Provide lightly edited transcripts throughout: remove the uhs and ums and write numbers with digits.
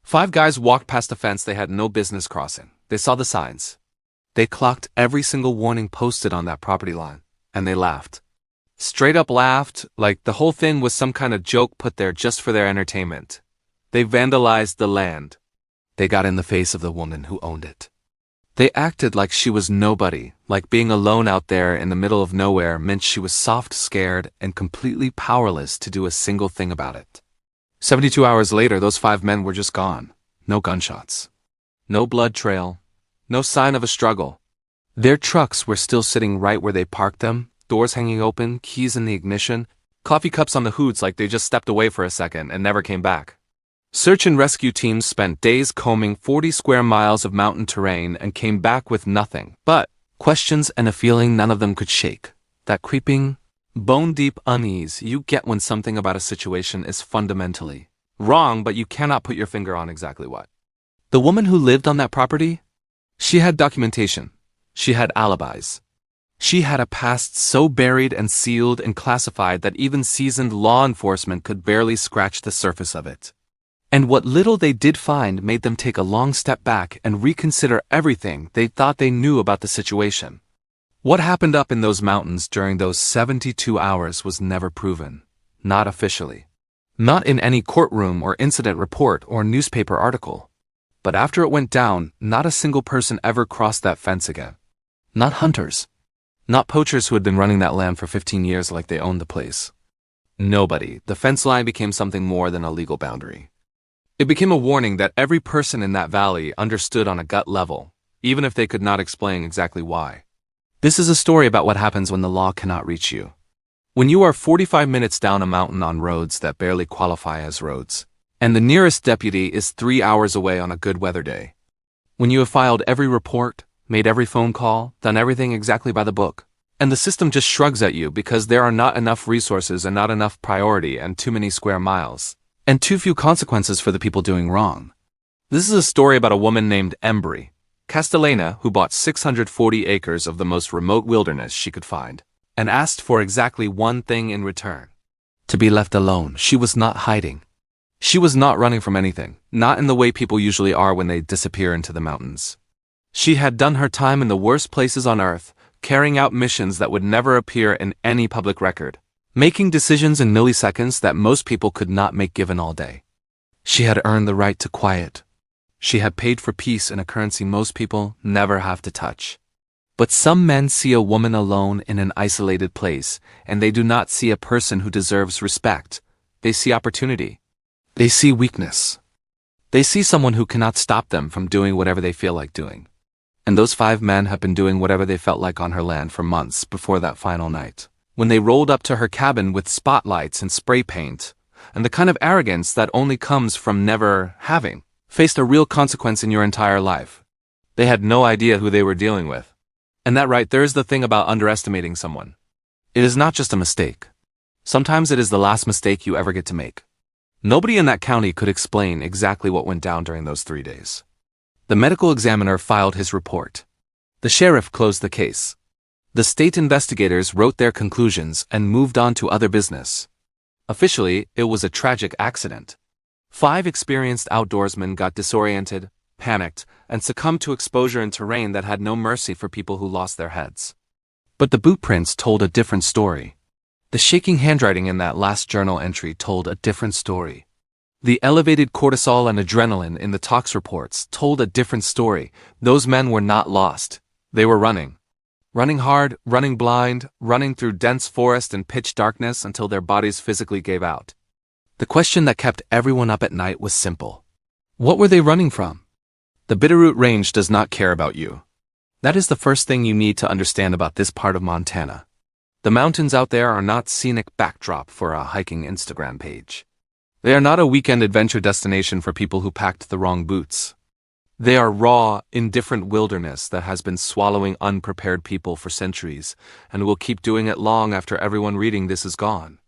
5 guys walked past a fence they had no business crossing. They saw the signs. They clocked every single warning posted on that property line, and they laughed. Straight up laughed, like the whole thing was some kind of joke put there just for their entertainment. They vandalized the land. They got in the face of the woman who owned it. They acted like she was nobody, like being alone out there in the middle of nowhere meant she was soft, scared, and completely powerless to do a single thing about it. 72 hours later, those 5 men were just gone. No gunshots. No blood trail. No sign of a struggle. Their trucks were still sitting right where they parked them, doors hanging open, keys in the ignition, coffee cups on the hoods like they just stepped away for a second and never came back. Search and rescue teams spent days combing 40 square miles of mountain terrain and came back with nothing but questions and a feeling none of them could shake. That creeping, bone-deep unease you get when something about a situation is fundamentally wrong, but you cannot put your finger on exactly what. The woman who lived on that property? She had documentation. She had alibis. She had a past so buried and sealed and classified that even seasoned law enforcement could barely scratch the surface of it. And what little they did find made them take a long step back and reconsider everything they thought they knew about the situation. What happened up in those mountains during those 72 hours was never proven. Not officially. Not in any courtroom or incident report or newspaper article. But after it went down, not a single person ever crossed that fence again. Not hunters. Not poachers who had been running that land for 15 years like they owned the place. Nobody. The fence line became something more than a legal boundary. It became a warning that every person in that valley understood on a gut level, even if they could not explain exactly why. This is a story about what happens when the law cannot reach you. When you are 45 minutes down a mountain on roads that barely qualify as roads, and the nearest deputy is 3 hours away on a good weather day. When you have filed every report, made every phone call, done everything exactly by the book, and the system just shrugs at you because there are not enough resources and not enough priority and too many square miles. And too few consequences for the people doing wrong. This is a story about a woman named Embry, Castellana, who bought 640 acres of the most remote wilderness she could find, and asked for exactly one thing in return. To be left alone. She was not hiding. She was not running from anything, not in the way people usually are when they disappear into the mountains. She had done her time in the worst places on earth, carrying out missions that would never appear in any public record. Making decisions in milliseconds that most people could not make given all day. She had earned the right to quiet. She had paid for peace in a currency most people never have to touch. But some men see a woman alone in an isolated place, and they do not see a person who deserves respect. They see opportunity. They see weakness. They see someone who cannot stop them from doing whatever they feel like doing. And those 5 men have been doing whatever they felt like on her land for months before that final night. When they rolled up to her cabin with spotlights and spray paint, and the kind of arrogance that only comes from never having faced a real consequence in your entire life. They had no idea who they were dealing with. And that right there is the thing about underestimating someone. It is not just a mistake. Sometimes it is the last mistake you ever get to make. Nobody in that county could explain exactly what went down during those 3 days. The medical examiner filed his report. The sheriff closed the case. The state investigators wrote their conclusions and moved on to other business. Officially, it was a tragic accident. 5 experienced outdoorsmen got disoriented, panicked, and succumbed to exposure in terrain that had no mercy for people who lost their heads. But the boot prints told a different story. The shaking handwriting in that last journal entry told a different story. The elevated cortisol and adrenaline in the tox reports told a different story. Those men were not lost. They were running. Running hard, running blind, running through dense forest and pitch darkness until their bodies physically gave out. The question that kept everyone up at night was simple. What were they running from? The Bitterroot Range does not care about you. That is the first thing you need to understand about this part of Montana. The mountains out there are not scenic backdrop for a hiking Instagram page. They are not a weekend adventure destination for people who packed the wrong boots. They are raw, indifferent wilderness that has been swallowing unprepared people for centuries, and will keep doing it long after everyone reading this is gone.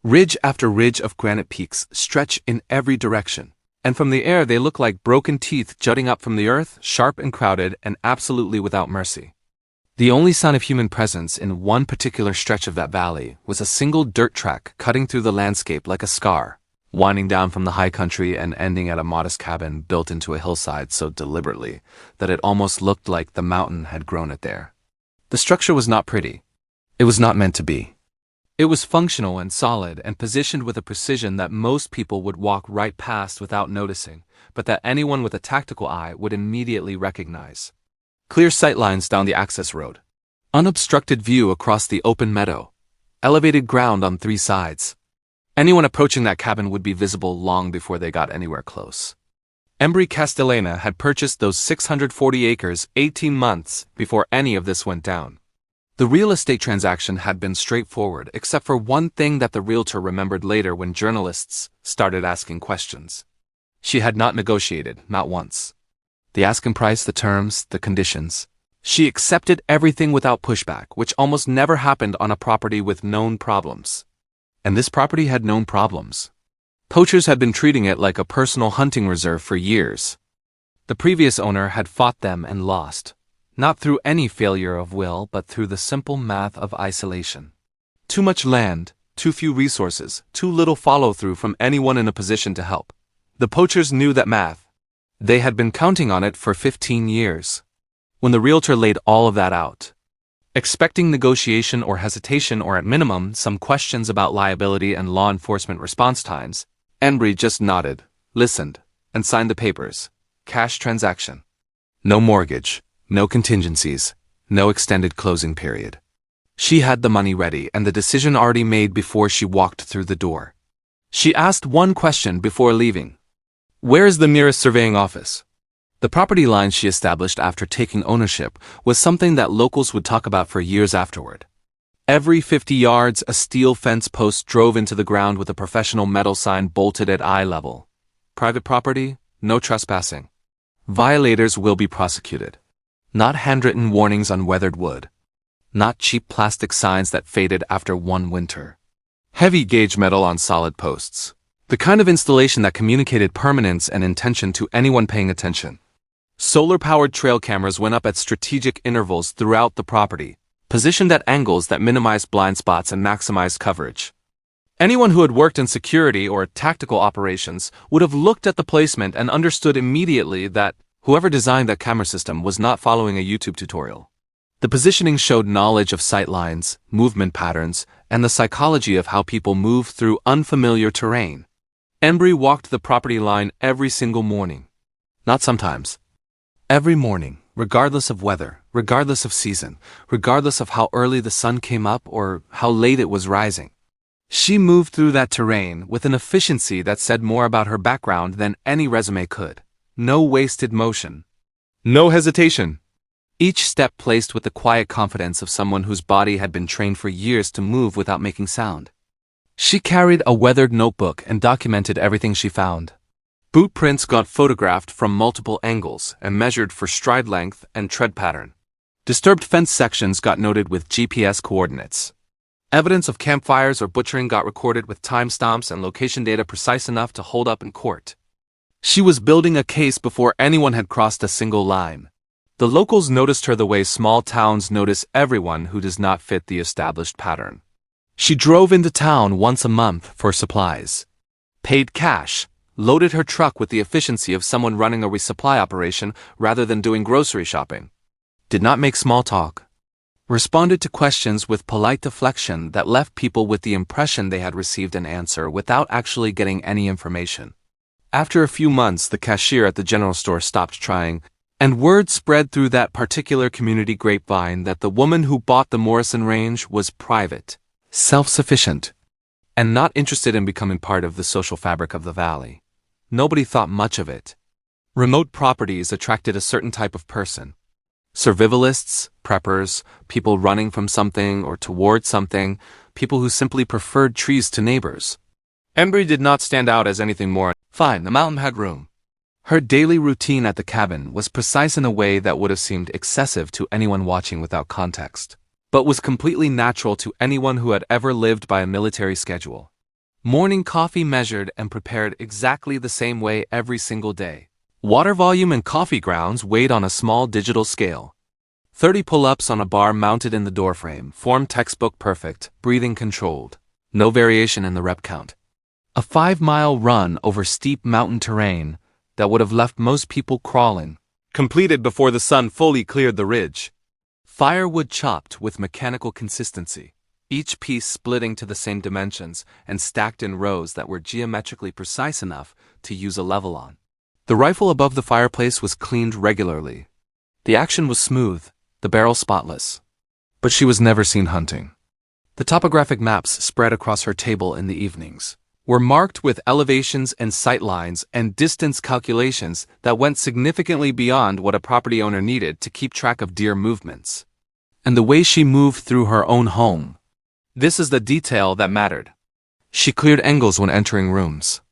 Ridge after ridge of granite peaks stretch in every direction, and from the air they look like broken teeth jutting up from the earth, sharp and crowded and absolutely without mercy. The only sign of human presence in one particular stretch of that valley was a single dirt track cutting through the landscape like a scar, winding down from the high country and ending at a modest cabin built into a hillside so deliberately that it almost looked like the mountain had grown it there. The structure was not pretty. It was not meant to be. It was functional and solid and positioned with a precision that most people would walk right past without noticing, but that anyone with a tactical eye would immediately recognize. Clear sightlines down the access road. Unobstructed view across the open meadow. Elevated ground on 3 sides. Anyone approaching that cabin would be visible long before they got anywhere close. Embry Castellana had purchased those 640 acres 18 months before any of this went down. The real estate transaction had been straightforward, except for one thing that the realtor remembered later when journalists started asking questions. She had not negotiated, not once. The asking price, the terms, the conditions. She accepted everything without pushback, which almost never happened on a property with known problems. And this property had known problems. Poachers had been treating it like a personal hunting reserve for years. The previous owner had fought them and lost. Not through any failure of will, but through the simple math of isolation. Too much land, too few resources, too little follow-through from anyone in a position to help. The poachers knew that math. They had been counting on it for 15 years. When the realtor laid all of that out, expecting negotiation or hesitation or at minimum some questions about liability and law enforcement response times, Embry just nodded, listened, and signed the papers. Cash transaction. No mortgage. No contingencies, no extended closing period. She had the money ready and the decision already made before she walked through the door. She asked one question before leaving. Where is the nearest surveying office? The property line she established after taking ownership was something that locals would talk about for years afterward. Every 50 yards, a steel fence post drove into the ground with a professional metal sign bolted at eye level. Private property, no trespassing. Violators will be prosecuted. Not handwritten warnings on weathered wood. Not cheap plastic signs that faded after one winter. Heavy gauge metal on solid posts. The kind of installation that communicated permanence and intention to anyone paying attention. Solar-powered trail cameras went up at strategic intervals throughout the property, positioned at angles that minimized blind spots and maximized coverage. Anyone who had worked in security or tactical operations would have looked at the placement and understood immediately that whoever designed that camera system was not following a YouTube tutorial. The positioning showed knowledge of sight lines, movement patterns, and the psychology of how people move through unfamiliar terrain. Embry walked the property line every single morning. Not sometimes. Every morning, regardless of weather, regardless of season, regardless of how early the sun came up or how late it was rising. She moved through that terrain with an efficiency that said more about her background than any resume could. No wasted motion. No hesitation. Each step placed with the quiet confidence of someone whose body had been trained for years to move without making sound. She carried a weathered notebook and documented everything she found. Boot prints got photographed from multiple angles and measured for stride length and tread pattern. Disturbed fence sections got noted with GPS coordinates. Evidence of campfires or butchering got recorded with timestamps and location data precise enough to hold up in court. She was building a case before anyone had crossed a single line. The locals noticed her the way small towns notice everyone who does not fit the established pattern. She drove into town once a month for supplies. Paid cash, loaded her truck with the efficiency of someone running a resupply operation rather than doing grocery shopping. Did not make small talk. Responded to questions with polite deflection that left people with the impression they had received an answer without actually getting any information. After a few months, the cashier at the general store stopped trying, and word spread through that particular community grapevine that the woman who bought the Morrison range was private, self-sufficient, and not interested in becoming part of the social fabric of the valley. Nobody thought much of it. Remote properties attracted a certain type of person. Survivalists, preppers, people running from something or toward something, people who simply preferred trees to neighbors. Embry did not stand out as anything more. Fine, the mountain had room. Her daily routine at the cabin was precise in a way that would have seemed excessive to anyone watching without context, but was completely natural to anyone who had ever lived by a military schedule. Morning coffee measured and prepared exactly the same way every single day. Water volume and coffee grounds weighed on a small digital scale. 30 pull-ups on a bar mounted in the doorframe, form textbook perfect, breathing controlled. No variation in the rep count. A 5-mile run over steep mountain terrain that would have left most people crawling, completed before the sun fully cleared the ridge. Firewood chopped with mechanical consistency, each piece splitting to the same dimensions and stacked in rows that were geometrically precise enough to use a level on. The rifle above the fireplace was cleaned regularly. The action was smooth, the barrel spotless. But she was never seen hunting. The topographic maps spread across her table in the evenings were marked with elevations and sight lines and distance calculations that went significantly beyond what a property owner needed to keep track of deer movements. And the way she moved through her own home. This is the detail that mattered. She cleared angles when entering rooms.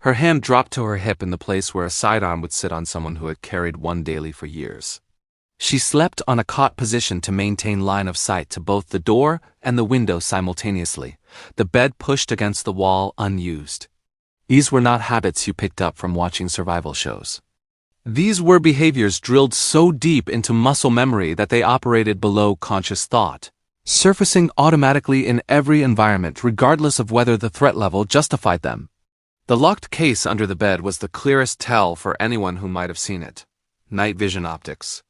Her hand dropped to her hip in the place where a sidearm would sit on someone who had carried one daily for years. She slept on a cot position to maintain line of sight to both the door and the window simultaneously, the bed pushed against the wall unused. These were not habits you picked up from watching survival shows. These were behaviors drilled so deep into muscle memory that they operated below conscious thought, surfacing automatically in every environment regardless of whether the threat level justified them. The locked case under the bed was the clearest tell for anyone who might have seen it. Night vision optics.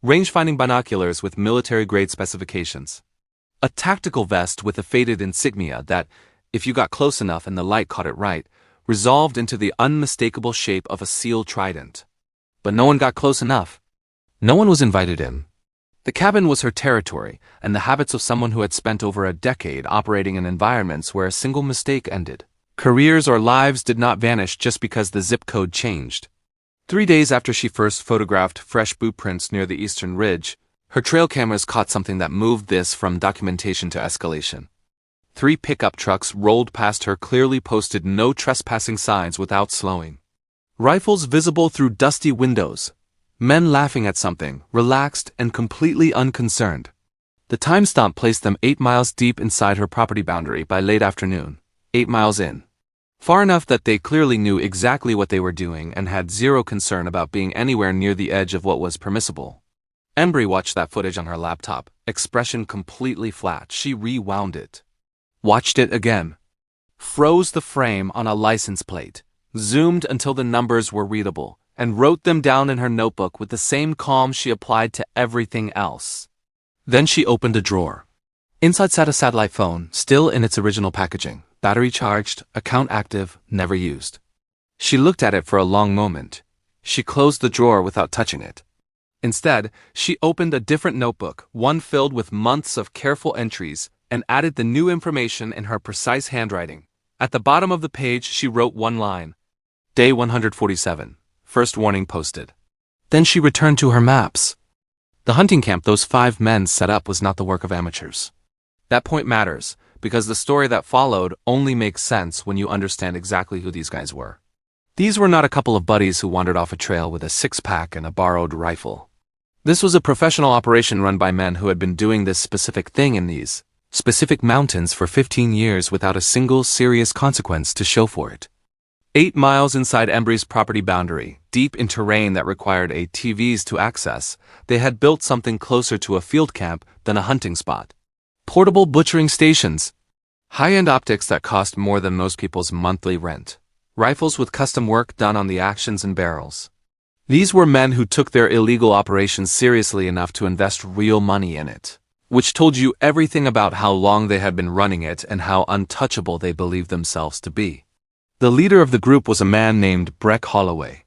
Range-finding binoculars with military-grade specifications. A tactical vest with a faded insignia that, if you got close enough and the light caught it right, resolved into the unmistakable shape of a SEAL trident. But no one got close enough. No one was invited in. The cabin was her territory, and the habits of someone who had spent over a decade operating in environments where a single mistake ended. Careers or lives did not vanish just because the zip code changed. 3 days after she first photographed fresh boot prints near the eastern ridge, her trail cameras caught something that moved this from documentation to escalation. 3 pickup trucks rolled past her clearly posted no trespassing signs without slowing. Rifles visible through dusty windows. Men laughing at something, relaxed and completely unconcerned. The time stamp placed them 8 miles deep inside her property boundary by late afternoon. 8 miles in. Far enough that they clearly knew exactly what they were doing and had zero concern about being anywhere near the edge of what was permissible. Embry watched that footage on her laptop, expression completely flat. She rewound it. Watched it again. Froze the frame on a license plate, zoomed until the numbers were readable, and wrote them down in her notebook with the same calm she applied to everything else. Then she opened a drawer. Inside sat a satellite phone, still in its original packaging. Battery charged, account active, never used. She looked at it for a long moment. She closed the drawer without touching it. Instead, she opened a different notebook, one filled with months of careful entries, and added the new information in her precise handwriting. At the bottom of the page, she wrote one line. Day 147. First warning posted. Then she returned to her maps. The hunting camp those 5 men set up was not the work of amateurs. That point matters, because the story that followed only makes sense when you understand exactly who these guys were. These were not a couple of buddies who wandered off a trail with a 6-pack and a borrowed rifle. This was a professional operation run by men who had been doing this specific thing in these specific mountains for 15 years without a single serious consequence to show for it. 8 miles inside Embry's property boundary, deep in terrain that required ATVs to access, they had built something closer to a field camp than a hunting spot. Portable butchering stations. High-end optics that cost more than most people's monthly rent. Rifles with custom work done on the actions and barrels. These were men who took their illegal operations seriously enough to invest real money in it, which told you everything about how long they had been running it and how untouchable they believed themselves to be. The leader of the group was a man named Breck Holloway.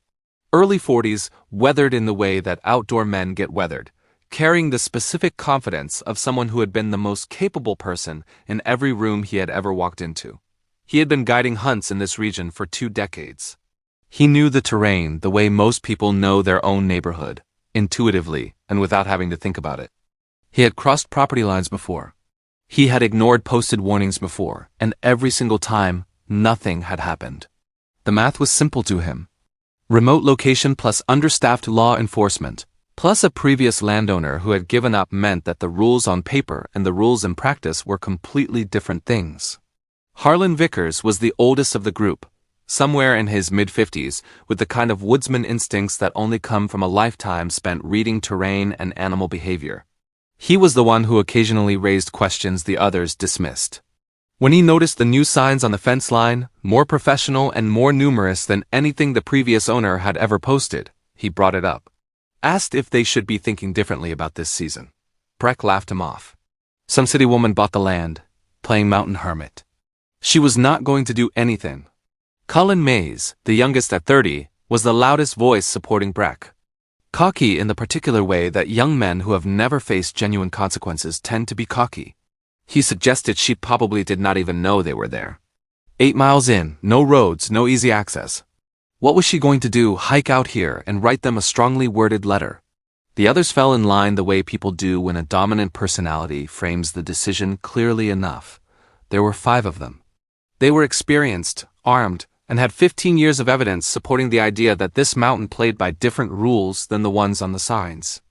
Early 40s, weathered in the way that outdoor men get weathered, carrying the specific confidence of someone who had been the most capable person in every room he had ever walked into. He had been guiding hunts in this region for 2 decades. He knew the terrain the way most people know their own neighborhood, intuitively and without having to think about it. He had crossed property lines before. He had ignored posted warnings before, and every single time, nothing had happened. The math was simple to him. Remote location plus understaffed law enforcement, plus a previous landowner who had given up meant that the rules on paper and the rules in practice were completely different things. Harlan Vickers was the oldest of the group, somewhere in his mid-50s, with the kind of woodsman instincts that only come from a lifetime spent reading terrain and animal behavior. He was the one who occasionally raised questions the others dismissed. When he noticed the new signs on the fence line, more professional and more numerous than anything the previous owner had ever posted, he brought it up. Asked if they should be thinking differently about this season. Breck laughed him off. Some city woman bought the land, playing mountain hermit. She was not going to do anything. Colin Mays, the youngest at 30, was the loudest voice supporting Breck. Cocky in the particular way that young men who have never faced genuine consequences tend to be cocky. He suggested she probably did not even know they were there. 8 miles in, no roads, no easy access. What was she going to do, hike out here and write them a strongly worded letter? The others fell in line the way people do when a dominant personality frames the decision clearly enough. There were 5 of them. They were experienced, armed, and had 15 years of evidence supporting the idea that this mountain played by different rules than the ones on the signs.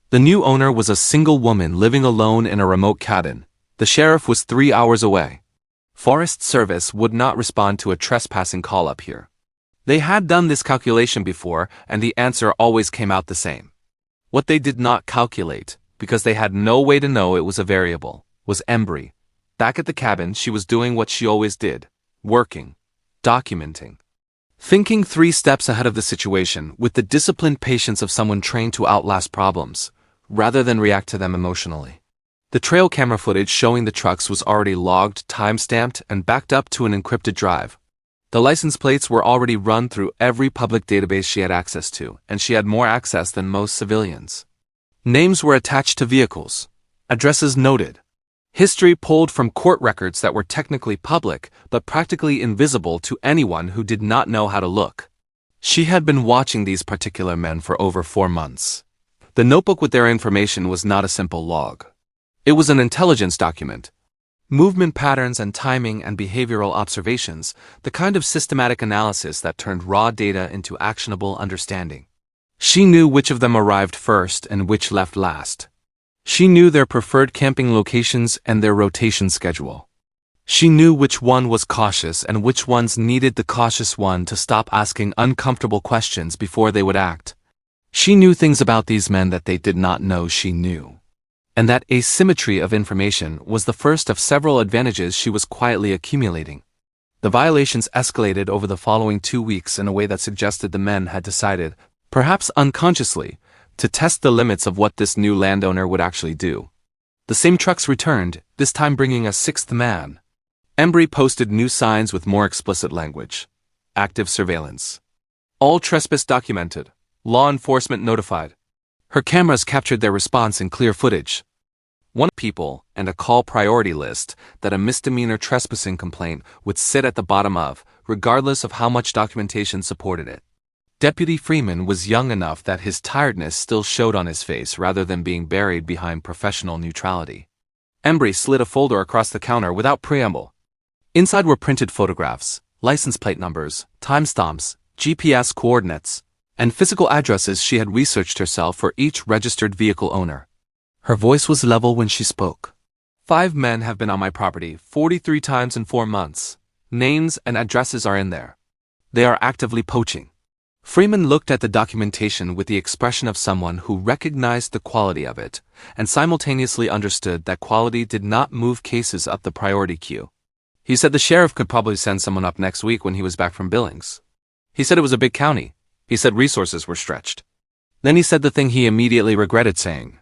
The new owner was a single woman living alone in a remote cabin. The sheriff was 3 hours away. Forest Service would not respond to a trespassing call up here. They had done this calculation before, and the answer always came out the same. What they did not calculate, because they had no way to know it was a variable, was Embry. Back at the cabin, she was doing what she always did, working, documenting. Thinking 3 steps ahead of the situation with the disciplined patience of someone trained to outlast problems, rather than react to them emotionally. The trail camera footage showing the trucks was already logged, time-stamped, and backed up to an encrypted drive. The license plates were already run through every public database she had access to, and she had more access than most civilians. Names were attached to vehicles, addresses noted. History pulled from court records that were technically public, but practically invisible to anyone who did not know how to look. She had been watching these particular men for over 4 months. The notebook with their information was not a simple log. It was an intelligence document. Movement patterns and timing and behavioral observations, the kind of systematic analysis that turned raw data into actionable understanding. She knew which of them arrived first and which left last. She knew their preferred camping locations and their rotation schedule. She knew which one was cautious and which ones needed the cautious one to stop asking uncomfortable questions before they would act. She knew things about these men that they did not know she knew. And that asymmetry of information was the first of several advantages she was quietly accumulating. The violations escalated over the following 2 weeks in a way that suggested the men had decided, perhaps unconsciously, to test the limits of what this new landowner would actually do. The same trucks returned, this time bringing a 6th man. Embry posted new signs with more explicit language. Active surveillance. All trespass documented. Law enforcement notified. Her cameras captured their response in clear footage. 1 people and a call priority list that a misdemeanor trespassing complaint would sit at the bottom of, regardless of how much documentation supported it. Deputy Freeman was young enough that his tiredness still showed on his face rather than being buried behind professional neutrality. Embry slid a folder across the counter without preamble. Inside were printed photographs, license plate numbers, timestamps, GPS coordinates, and physical addresses she had researched herself for each registered vehicle owner. Her voice was level when she spoke. 5 men have been on my property 43 times in 4 months. Names and addresses are in there. They are actively poaching. Freeman looked at the documentation with the expression of someone who recognized the quality of it, and simultaneously understood that quality did not move cases up the priority queue. He said the sheriff could probably send someone up next week when he was back from Billings. He said it was a big county. He said resources were stretched. Then he said the thing he immediately regretted saying.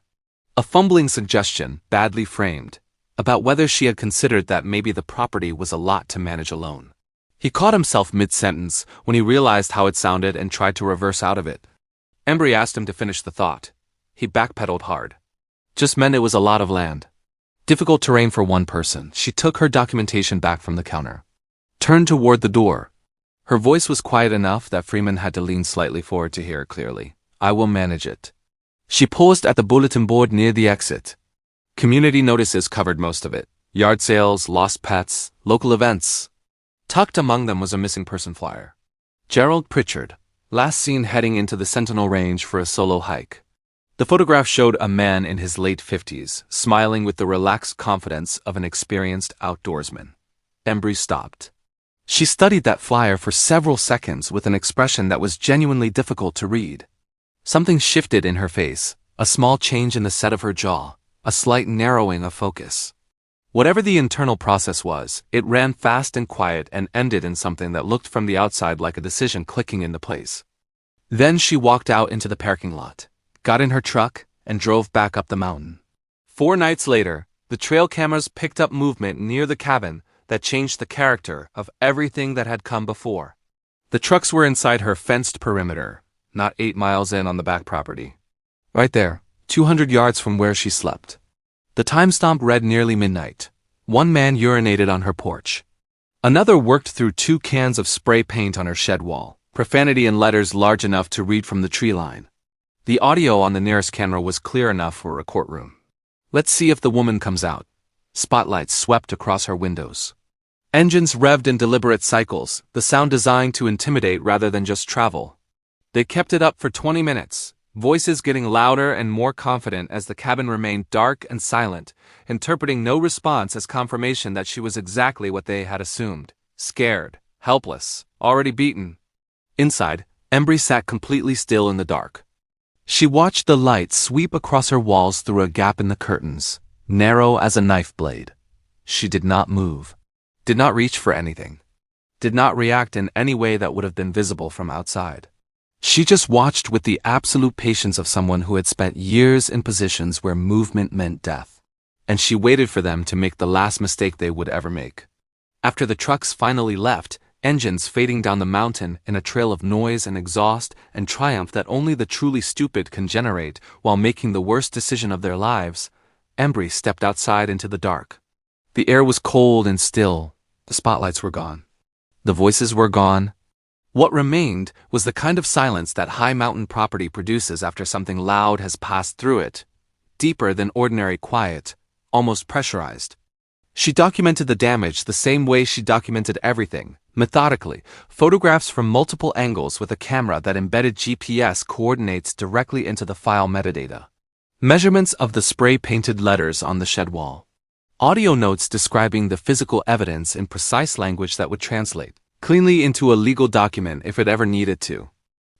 A fumbling suggestion, badly framed, about whether she had considered that maybe the property was a lot to manage alone. He caught himself mid-sentence when he realized how it sounded and tried to reverse out of it. Embry asked him to finish the thought. He backpedaled hard. Just meant it was a lot of land. Difficult terrain for one person. She took her documentation back from the counter. Turned toward the door. Her voice was quiet enough that Freeman had to lean slightly forward to hear it clearly. I will manage it. She paused at the bulletin board near the exit. Community notices covered most of it. Yard sales, lost pets, local events. Tucked among them was a missing person flyer. Gerald Pritchard, last seen heading into the Sentinel Range for a solo hike. The photograph showed a man in his late 50s, smiling with the relaxed confidence of an experienced outdoorsman. Embry stopped. She studied that flyer for several seconds with an expression that was genuinely difficult to read. Something shifted in her face, a small change in the set of her jaw, a slight narrowing of focus. Whatever the internal process was, it ran fast and quiet and ended in something that looked from the outside like a decision clicking into place. Then she walked out into the parking lot, got in her truck, and drove back up the mountain. 4 nights later, the trail cameras picked up movement near the cabin that changed the character of everything that had come before. The trucks were inside her fenced perimeter, not 8 miles in on the back property. Right there, 200 yards from where she slept. The timestamp read nearly midnight. One man urinated on her porch. Another worked through 2 cans of spray paint on her shed wall, profanity in letters large enough to read from the tree line. The audio on the nearest camera was clear enough for a courtroom. Let's see if the woman comes out. Spotlights swept across her windows. Engines revved in deliberate cycles, the sound designed to intimidate rather than just travel. They kept it up for 20 minutes. Voices getting louder and more confident as the cabin remained dark and silent, interpreting no response as confirmation that she was exactly what they had assumed: scared, helpless, already beaten. Inside, Embry sat completely still in the dark. She watched the light sweep across her walls through a gap in the curtains, narrow as a knife blade. She did not move, did not reach for anything, did not react in any way that would have been visible from outside. She just watched with the absolute patience of someone who had spent years in positions where movement meant death. And she waited for them to make the last mistake they would ever make. After the trucks finally left, engines fading down the mountain in a trail of noise and exhaust and triumph that only the truly stupid can generate while making the worst decision of their lives, Embry stepped outside into the dark. The air was cold and still. The spotlights were gone. The voices were gone. What remained was the kind of silence that high mountain property produces after something loud has passed through it, deeper than ordinary quiet, almost pressurized. She documented the damage the same way she documented everything, methodically, photographs from multiple angles with a camera that embedded GPS coordinates directly into the file metadata. Measurements of the spray-painted letters on the shed wall. Audio notes describing the physical evidence in precise language that would translate cleanly into a legal document if it ever needed to.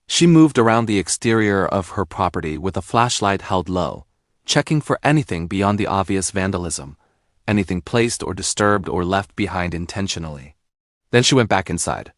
She moved around the exterior of her property with a flashlight held low, checking for anything beyond the obvious vandalism, anything placed or disturbed or left behind intentionally. Then she went back inside.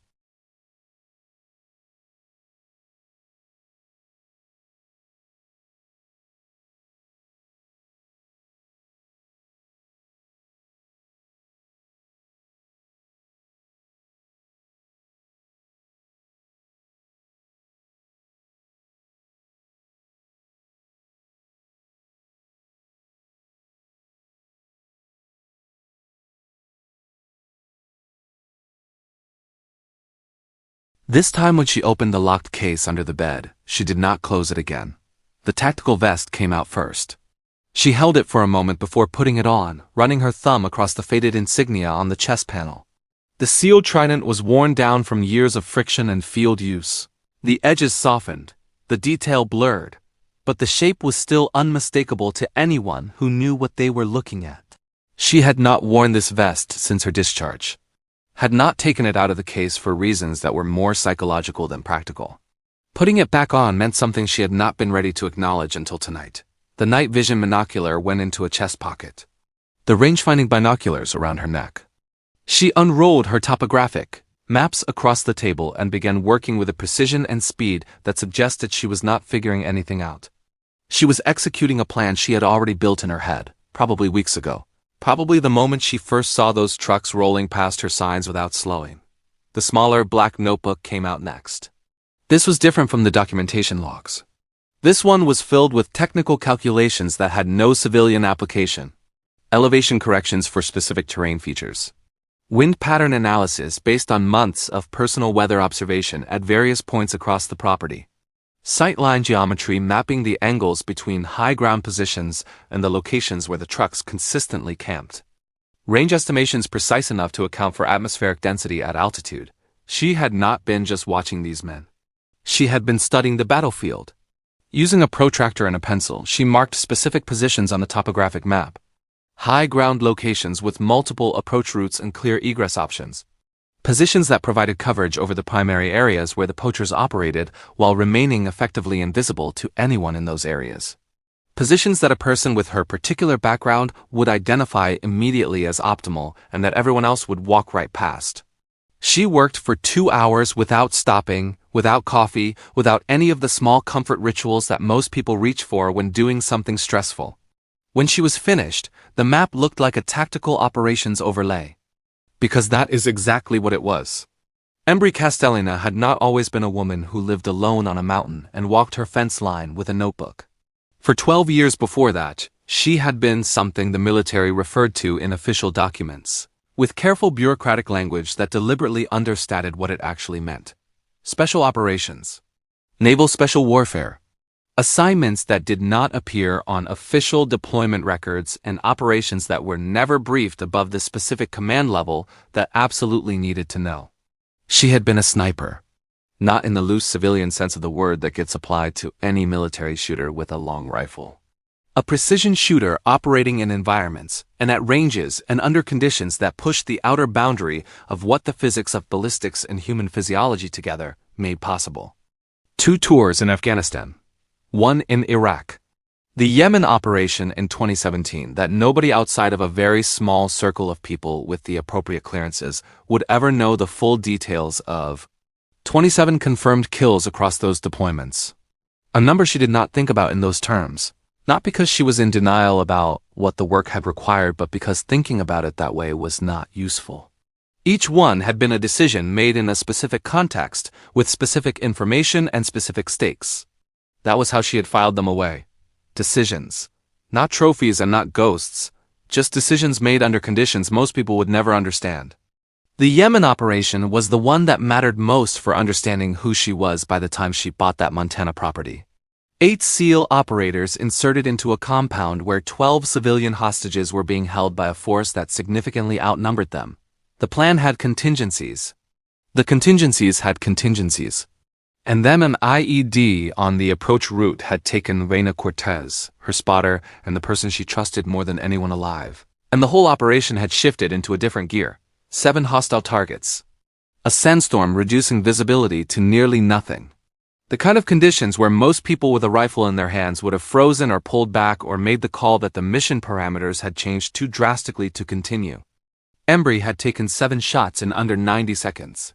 This time when she opened the locked case under the bed, she did not close it again. The tactical vest came out first. She held it for a moment before putting it on, running her thumb across the faded insignia on the chest panel. The sealed trident was worn down from years of friction and field use. The edges softened, the detail blurred, but the shape was still unmistakable to anyone who knew what they were looking at. She had not worn this vest since her discharge. Had not taken it out of the case for reasons that were more psychological than practical. Putting it back on meant something she had not been ready to acknowledge until tonight. The night vision monocular went into a chest pocket. The range-finding binoculars around her neck. She unrolled her topographic maps across the table and began working with a precision and speed that suggested she was not figuring anything out. She was executing a plan she had already built in her head, probably weeks ago. Probably the moment she first saw those trucks rolling past her signs without slowing. The smaller black notebook came out next. This was different from the documentation logs. This one was filled with technical calculations that had no civilian application. Elevation corrections for specific terrain features. Wind pattern analysis based on months of personal weather observation at various points across the property. Sightline geometry mapping the angles between high ground positions and the locations where the trucks consistently camped. Range estimations precise enough to account for atmospheric density at altitude. She had not been just watching these men. She had been studying the battlefield. Using a protractor and a pencil, she marked specific positions on the topographic map. High ground locations with multiple approach routes and clear egress options. Positions that provided coverage over the primary areas where the poachers operated while remaining effectively invisible to anyone in those areas. Positions that a person with her particular background would identify immediately as optimal and that everyone else would walk right past. She worked for 2 hours without stopping, without coffee, without any of the small comfort rituals that most people reach for when doing something stressful. When she was finished, the map looked like a tactical operations overlay. Because that is exactly what it was. Embry Castellina had not always been a woman who lived alone on a mountain and walked her fence line with a notebook. For 12 years before that, she had been something the military referred to in official documents, with careful bureaucratic language that deliberately understated what it actually meant. Special operations. Naval special warfare. Assignments that did not appear on official deployment records and operations that were never briefed above the specific command level that absolutely needed to know. She had been a sniper. Not in the loose civilian sense of the word that gets applied to any military shooter with a long rifle. A precision shooter operating in environments and at ranges and under conditions that pushed the outer boundary of what the physics of ballistics and human physiology together made possible. 2 tours in Afghanistan. 1 in Iraq. The Yemen operation in 2017 that nobody outside of a very small circle of people with the appropriate clearances would ever know the full details of. 27 confirmed kills across those deployments. A number she did not think about in those terms. Not because she was in denial about what the work had required, but because thinking about it that way was not useful. Each one had been a decision made in a specific context, with specific information and specific stakes. That was how she had filed them away. Decisions. Not trophies and not ghosts. Just decisions made under conditions most people would never understand. The Yemen operation was the one that mattered most for understanding who she was by the time she bought that Montana property. 8 SEAL operators inserted into a compound where 12 civilian hostages were being held by a force that significantly outnumbered them. The plan had contingencies. The contingencies had contingencies. And them an IED on the approach route had taken Reina Cortez, her spotter, and the person she trusted more than anyone alive. And the whole operation had shifted into a different gear. 7 hostile targets. A sandstorm reducing visibility to nearly nothing. The kind of conditions where most people with a rifle in their hands would have frozen or pulled back or made the call that the mission parameters had changed too drastically to continue. Embry had taken 7 shots in under 90 seconds.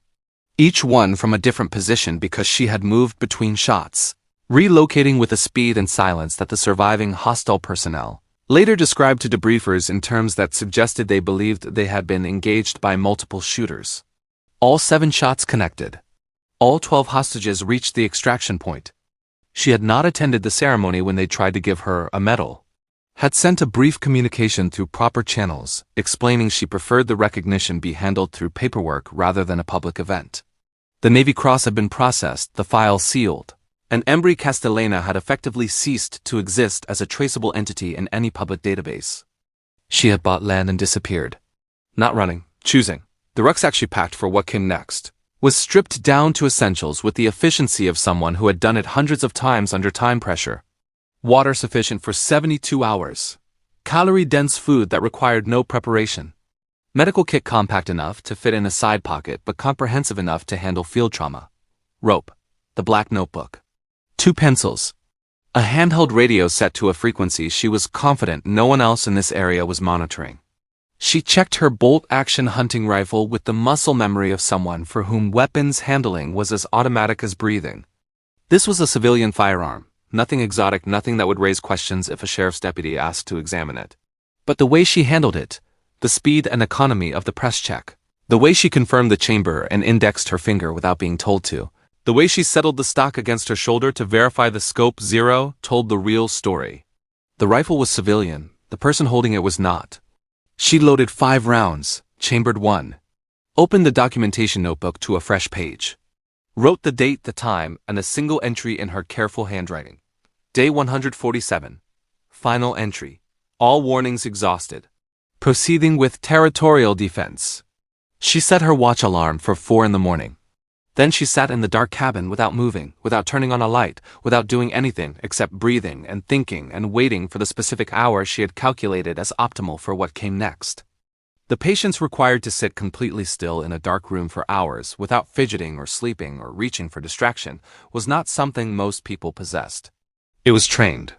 Each one from a different position because she had moved between shots, relocating with a speed and silence that the surviving hostile personnel later described to debriefers in terms that suggested they believed they had been engaged by multiple shooters. All 7 shots connected. All 12 hostages reached the extraction point. She had not attended the ceremony when they tried to give her a medal. Had sent a brief communication through proper channels, explaining she preferred the recognition be handled through paperwork rather than a public event. The Navy Cross had been processed, the file sealed, and Embry Castellina had effectively ceased to exist as a traceable entity in any public database. She had bought land and disappeared. Not running, choosing. The rucksack she packed for what came next was stripped down to essentials with the efficiency of someone who had done it hundreds of times under time pressure. Water sufficient for 72 hours. Calorie-dense food that required no preparation. Medical kit compact enough to fit in a side pocket but comprehensive enough to handle field trauma. Rope. The black notebook. 2 pencils. A handheld radio set to a frequency she was confident no one else in this area was monitoring. She checked her bolt-action hunting rifle with the muscle memory of someone for whom weapons handling was as automatic as breathing. This was a civilian firearm, nothing exotic, nothing that would raise questions if a sheriff's deputy asked to examine it. But the way she handled it, the speed and economy of the press check, the way she confirmed the chamber and indexed her finger without being told to, the way she settled the stock against her shoulder to verify the scope 0 told the real story. The rifle was civilian, the person holding it was not. She loaded 5 rounds, chambered 1. Opened the documentation notebook to a fresh page. Wrote the date, the time, and a single entry in her careful handwriting. Day 147. Final entry. All warnings exhausted. Proceeding with territorial defense. She set her watch alarm for 4 in the morning. Then she sat in the dark cabin without moving, without turning on a light, without doing anything except breathing and thinking and waiting for the specific hour she had calculated as optimal for what came next. The patience required to sit completely still in a dark room for hours without fidgeting or sleeping or reaching for distraction was not something most people possessed. It was trained.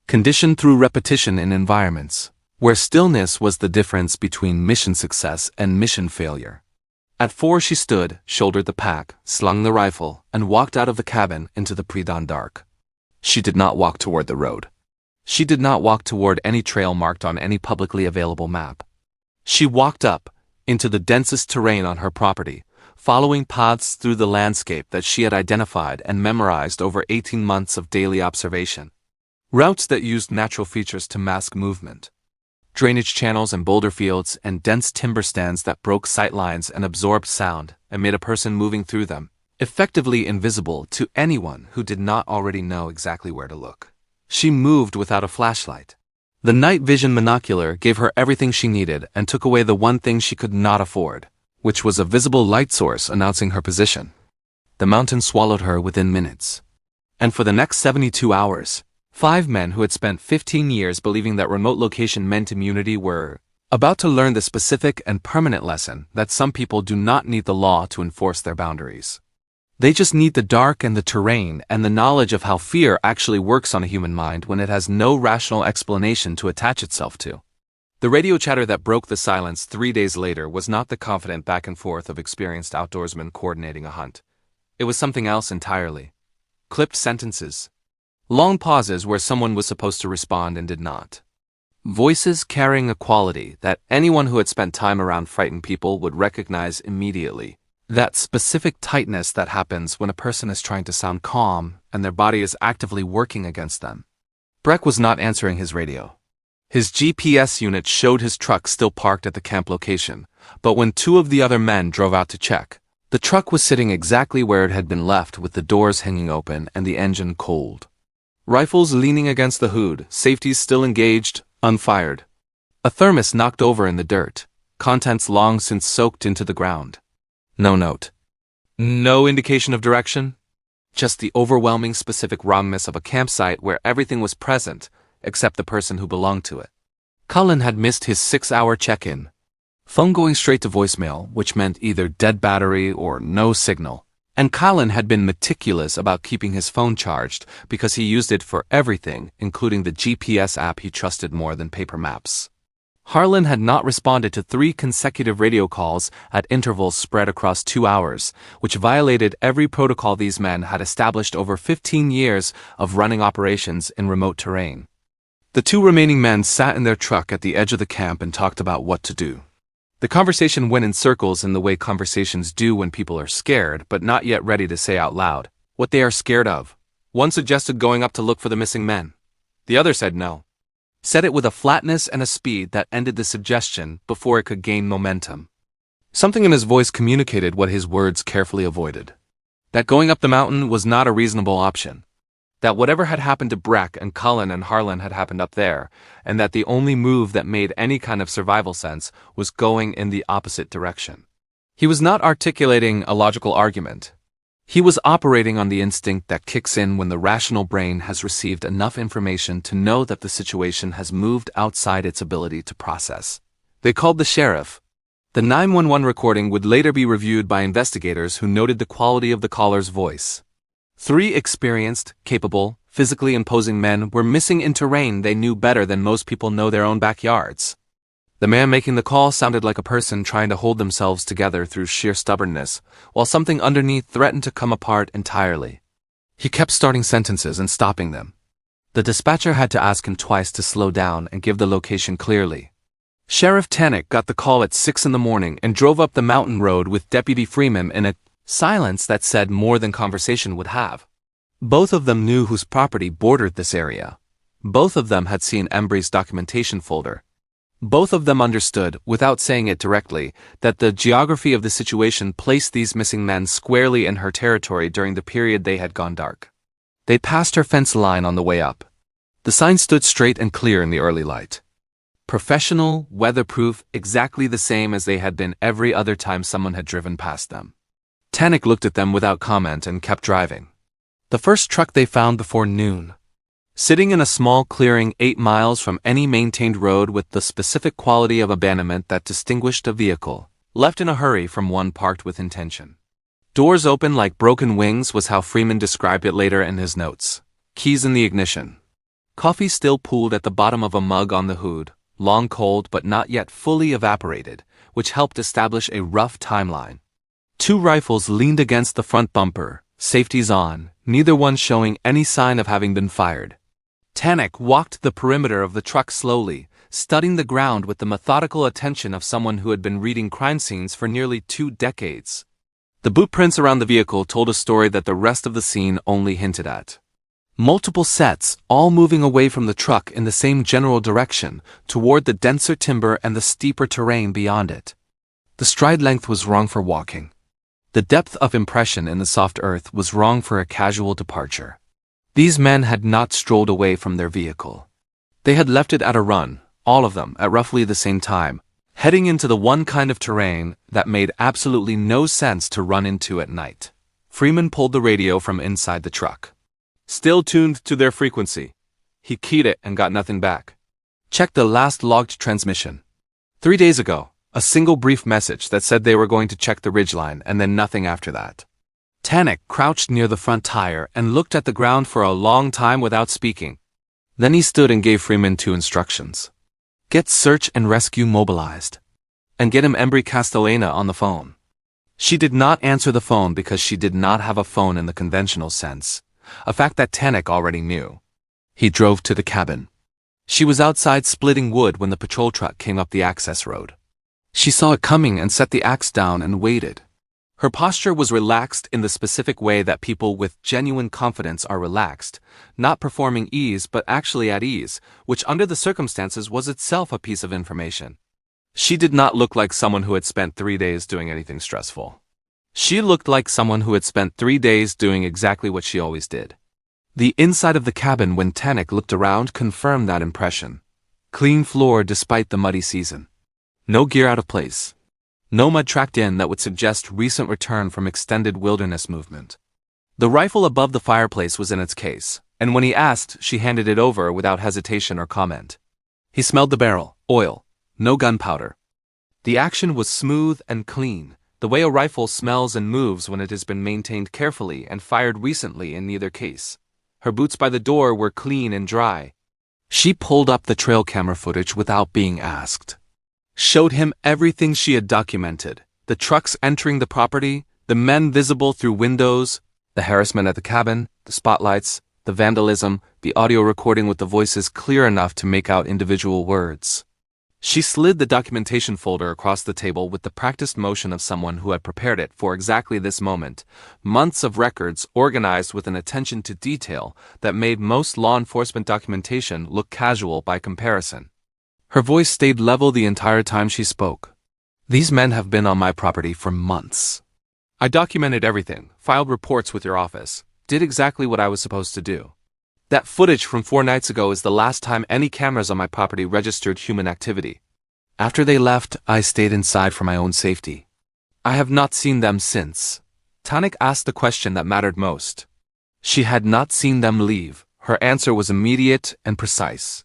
conditioned through repetition in environments where stillness was the difference between mission success and mission failure. At 4 she stood, shouldered the pack, slung the rifle, and walked out of the cabin into the pre-dawn dark. She did not walk toward the road. She did not walk toward any trail marked on any publicly available map. She walked up into the densest terrain on her property, following paths through the landscape that she had identified and memorized over 18 months of daily observation. Routes that used natural features to mask movement. Drainage channels and boulder fields and dense timber stands that broke sight lines and absorbed sound and made a person moving through them effectively invisible to anyone who did not already know exactly where to look. She moved without a flashlight. The night vision monocular gave her everything she needed and took away the one thing she could not afford, which was a visible light source announcing her position. The mountain swallowed her within minutes. And for the next 72 hours, 5 men who had spent 15 years believing that remote location meant immunity were about to learn the specific and permanent lesson that some people do not need the law to enforce their boundaries. They just need the dark and the terrain and the knowledge of how fear actually works on a human mind when it has no rational explanation to attach itself to. The radio chatter that broke the silence 3 days later was not the confident back and forth of experienced outdoorsmen coordinating a hunt. It was something else entirely. Clipped sentences. Long pauses where someone was supposed to respond and did not. Voices carrying a quality that anyone who had spent time around frightened people would recognize immediately. That specific tightness that happens when a person is trying to sound calm and their body is actively working against them. Breck was not answering his radio. His GPS unit showed his truck still parked at the camp location, but when 2 of the other men drove out to check, the truck was sitting exactly where it had been left with the doors hanging open and the engine cold. Rifles leaning against the hood, safeties still engaged, unfired. A thermos knocked over in the dirt, contents long since soaked into the ground. No note. No indication of direction. Just the overwhelming specific wrongness of a campsite where everything was present, except the person who belonged to it. Cullen had missed his 6-hour check-in. Phone going straight to voicemail, which meant either dead battery or no signal. And Cullen had been meticulous about keeping his phone charged because he used it for everything, including the GPS app he trusted more than paper maps. Harlan had not responded to 3 consecutive radio calls at intervals spread across 2 hours, which violated every protocol these men had established over 15 years of running operations in remote terrain. The 2 remaining men sat in their truck at the edge of the camp and talked about what to do. The conversation went in circles in the way conversations do when people are scared but not yet ready to say out loud what they are scared of. One suggested going up to look for the missing men. The other said no. Said it with a flatness and a speed that ended the suggestion before it could gain momentum. Something in his voice communicated what his words carefully avoided. That going up the mountain was not a reasonable option. That whatever had happened to Breck and Cullen and Harlan had happened up there, and that the only move that made any kind of survival sense was going in the opposite direction. He was not articulating a logical argument. He was operating on the instinct that kicks in when the rational brain has received enough information to know that the situation has moved outside its ability to process. They called the sheriff. The 911 recording would later be reviewed by investigators who noted the quality of the caller's voice. 3 experienced, capable, physically imposing men were missing in terrain they knew better than most people know their own backyards. The man making the call sounded like a person trying to hold themselves together through sheer stubbornness, while something underneath threatened to come apart entirely. He kept starting sentences and stopping them. The dispatcher had to ask him twice to slow down and give the location clearly. Sheriff Tannick got the call at 6 a.m. and drove up the mountain road with Deputy Freeman in a silence that said more than conversation would have. Both of them knew whose property bordered this area. Both of them had seen Embry's documentation folder. Both of them understood, without saying it directly, that the geography of the situation placed these missing men squarely in her territory during the period they had gone dark. They passed her fence line on the way up. The sign stood straight and clear in the early light. Professional, weatherproof, exactly the same as they had been every other time someone had driven past them. Tannick looked at them without comment and kept driving. The first truck they found before noon. Sitting in a small clearing 8 miles from any maintained road with the specific quality of abandonment that distinguished a vehicle, left in a hurry from one parked with intention. Doors open like broken wings was how Freeman described it later in his notes. Keys in the ignition. Coffee still pooled at the bottom of a mug on the hood, long cold but not yet fully evaporated, which helped establish a rough timeline. 2 rifles leaned against the front bumper, safeties on, neither one showing any sign of having been fired. Tanek walked the perimeter of the truck slowly, studying the ground with the methodical attention of someone who had been reading crime scenes for nearly 2 decades. The boot prints around the vehicle told a story that the rest of the scene only hinted at. Multiple sets, all moving away from the truck in the same general direction, toward the denser timber and the steeper terrain beyond it. The stride length was wrong for walking. The depth of impression in the soft earth was wrong for a casual departure. These men had not strolled away from their vehicle. They had left it at a run, all of them at roughly the same time, heading into the one kind of terrain that made absolutely no sense to run into at night. Freeman pulled the radio from inside the truck. Still tuned to their frequency. He keyed it and got nothing back. Checked the last logged transmission. 3 days ago, a single brief message that said they were going to check the ridgeline and then nothing after that. Tanek crouched near the front tire and looked at the ground for a long time without speaking. Then he stood and gave Freeman 2 instructions. Get search and rescue mobilized. And get him Embry Castellana on the phone. She did not answer the phone because she did not have a phone in the conventional sense, a fact that Tanek already knew. He drove to the cabin. She was outside splitting wood when the patrol truck came up the access road. She saw it coming and set the axe down and waited. Her posture was relaxed in the specific way that people with genuine confidence are relaxed, not performing ease but actually at ease, which under the circumstances was itself a piece of information. She did not look like someone who had spent 3 days doing anything stressful. She looked like someone who had spent 3 days doing exactly what she always did. The inside of the cabin when Tanek looked around confirmed that impression. Clean floor despite the muddy season. No gear out of place. No mud tracked in that would suggest recent return from extended wilderness movement. The rifle above the fireplace was in its case, and when he asked, she handed it over without hesitation or comment. He smelled the barrel, oil, no gunpowder. The action was smooth and clean, the way a rifle smells and moves when it has been maintained carefully and fired recently in neither case. Her boots by the door were clean and dry. She pulled up the trail camera footage without being asked. Showed him everything she had documented, the trucks entering the property, the men visible through windows, the harassment at the cabin, the spotlights, the vandalism, the audio recording with the voices clear enough to make out individual words. She slid the documentation folder across the table with the practiced motion of someone who had prepared it for exactly this moment, months of records organized with an attention to detail that made most law enforcement documentation look casual by comparison. Her voice stayed level the entire time she spoke. These men have been on my property for months. I documented everything, filed reports with your office, did exactly what I was supposed to do. That footage from 4 nights ago is the last time any cameras on my property registered human activity. After they left, I stayed inside for my own safety. I have not seen them since. Tanek asked the question that mattered most. She had not seen them leave. Her answer was immediate and precise.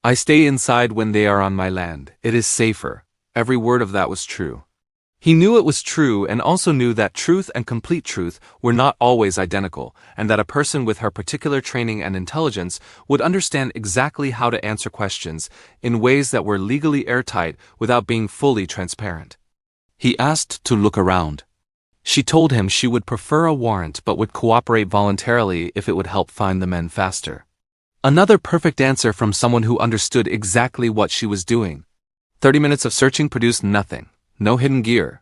I stay inside when they are on my land. It is safer. Every word of that was true. He knew it was true and also knew that truth and complete truth were not always identical, and that a person with her particular training and intelligence would understand exactly how to answer questions in ways that were legally airtight without being fully transparent. He asked to look around. She told him she would prefer a warrant but would cooperate voluntarily if it would help find the men faster. Another perfect answer from someone who understood exactly what she was doing. 30 minutes of searching produced nothing. No hidden gear.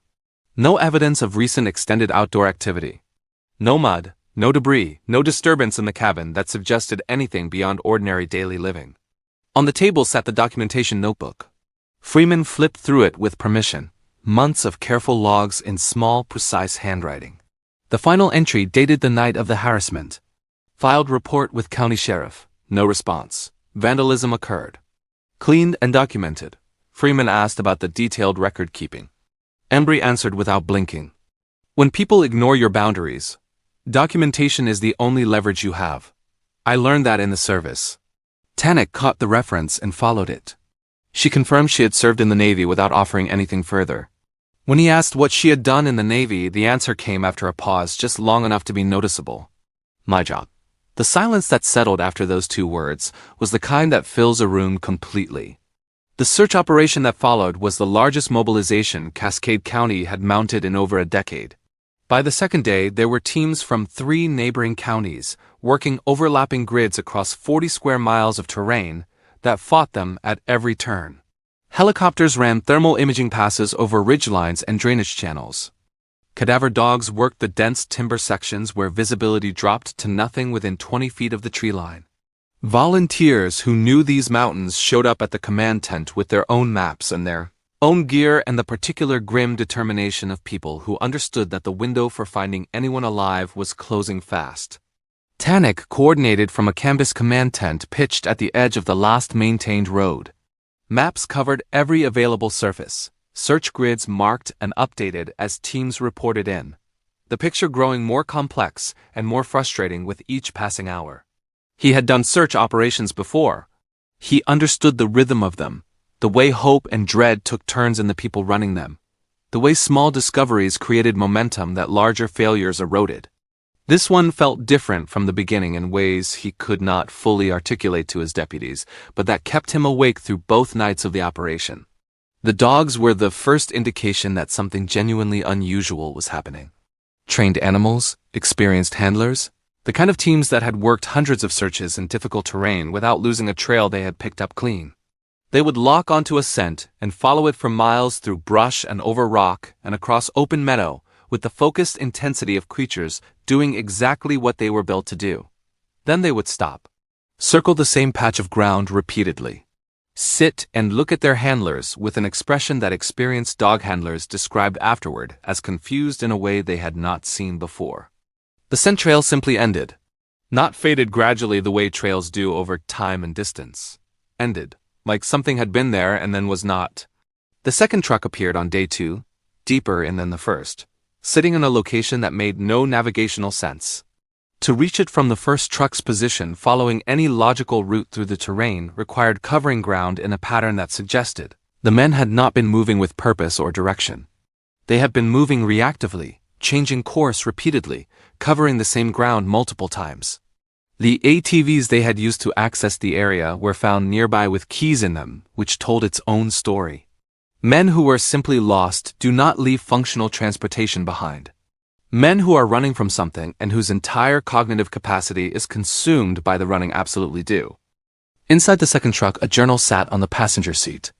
No evidence of recent extended outdoor activity. No mud, no debris, no disturbance in the cabin that suggested anything beyond ordinary daily living. On the table sat the documentation notebook. Freeman flipped through it with permission. Months of careful logs in small, precise handwriting. The final entry dated the night of the harassment. Filed report with county sheriff. No response. Vandalism occurred. Cleaned and documented. Freeman asked about the detailed record keeping. Embry answered without blinking. When people ignore your boundaries, documentation is the only leverage you have. I learned that in the service. Tanek caught the reference and followed it. She confirmed she had served in the Navy without offering anything further. When he asked what she had done in the Navy, the answer came after a pause just long enough to be noticeable. My job. The silence that settled after those two words was the kind that fills a room completely. The search operation that followed was the largest mobilization Cascade County had mounted in over a decade. By the second day, there were teams from 3 neighboring counties, working overlapping grids across 40 square miles of terrain that fought them at every turn. Helicopters ran thermal imaging passes over ridgelines and drainage channels. Cadaver dogs worked the dense timber sections where visibility dropped to nothing within 20 feet of the tree line. Volunteers who knew these mountains showed up at the command tent with their own maps and their own gear and the particular grim determination of people who understood that the window for finding anyone alive was closing fast. Tannic coordinated from a canvas command tent pitched at the edge of the last maintained road. Maps covered every available surface, search grids marked and updated as teams reported in, the picture growing more complex and more frustrating with each passing hour. He had done search operations before. He understood the rhythm of them, the way hope and dread took turns in the people running them, the way small discoveries created momentum that larger failures eroded. This one felt different from the beginning in ways he could not fully articulate to his deputies, but that kept him awake through both nights of the operation. The dogs were the first indication that something genuinely unusual was happening. Trained animals, experienced handlers, the kind of teams that had worked hundreds of searches in difficult terrain without losing a trail they had picked up clean. They would lock onto a scent and follow it for miles through brush and over rock and across open meadow with the focused intensity of creatures doing exactly what they were built to do. Then they would stop, circle the same patch of ground repeatedly, sit and look at their handlers with an expression that experienced dog handlers described afterward as confused in a way they had not seen before. The scent trail simply ended. Not faded gradually the way trails do over time and distance. Ended, like something had been there and then was not. The second truck appeared on day 2, deeper in than the first, sitting in a location that made no navigational sense. To reach it from the first truck's position following any logical route through the terrain required covering ground in a pattern that suggested the men had not been moving with purpose or direction. They had been moving reactively, changing course repeatedly, covering the same ground multiple times. The ATVs they had used to access the area were found nearby with keys in them, which told its own story. Men who were simply lost do not leave functional transportation behind. Men who are running from something and whose entire cognitive capacity is consumed by the running absolutely do. Inside the second truck, a journal sat on the passenger seat.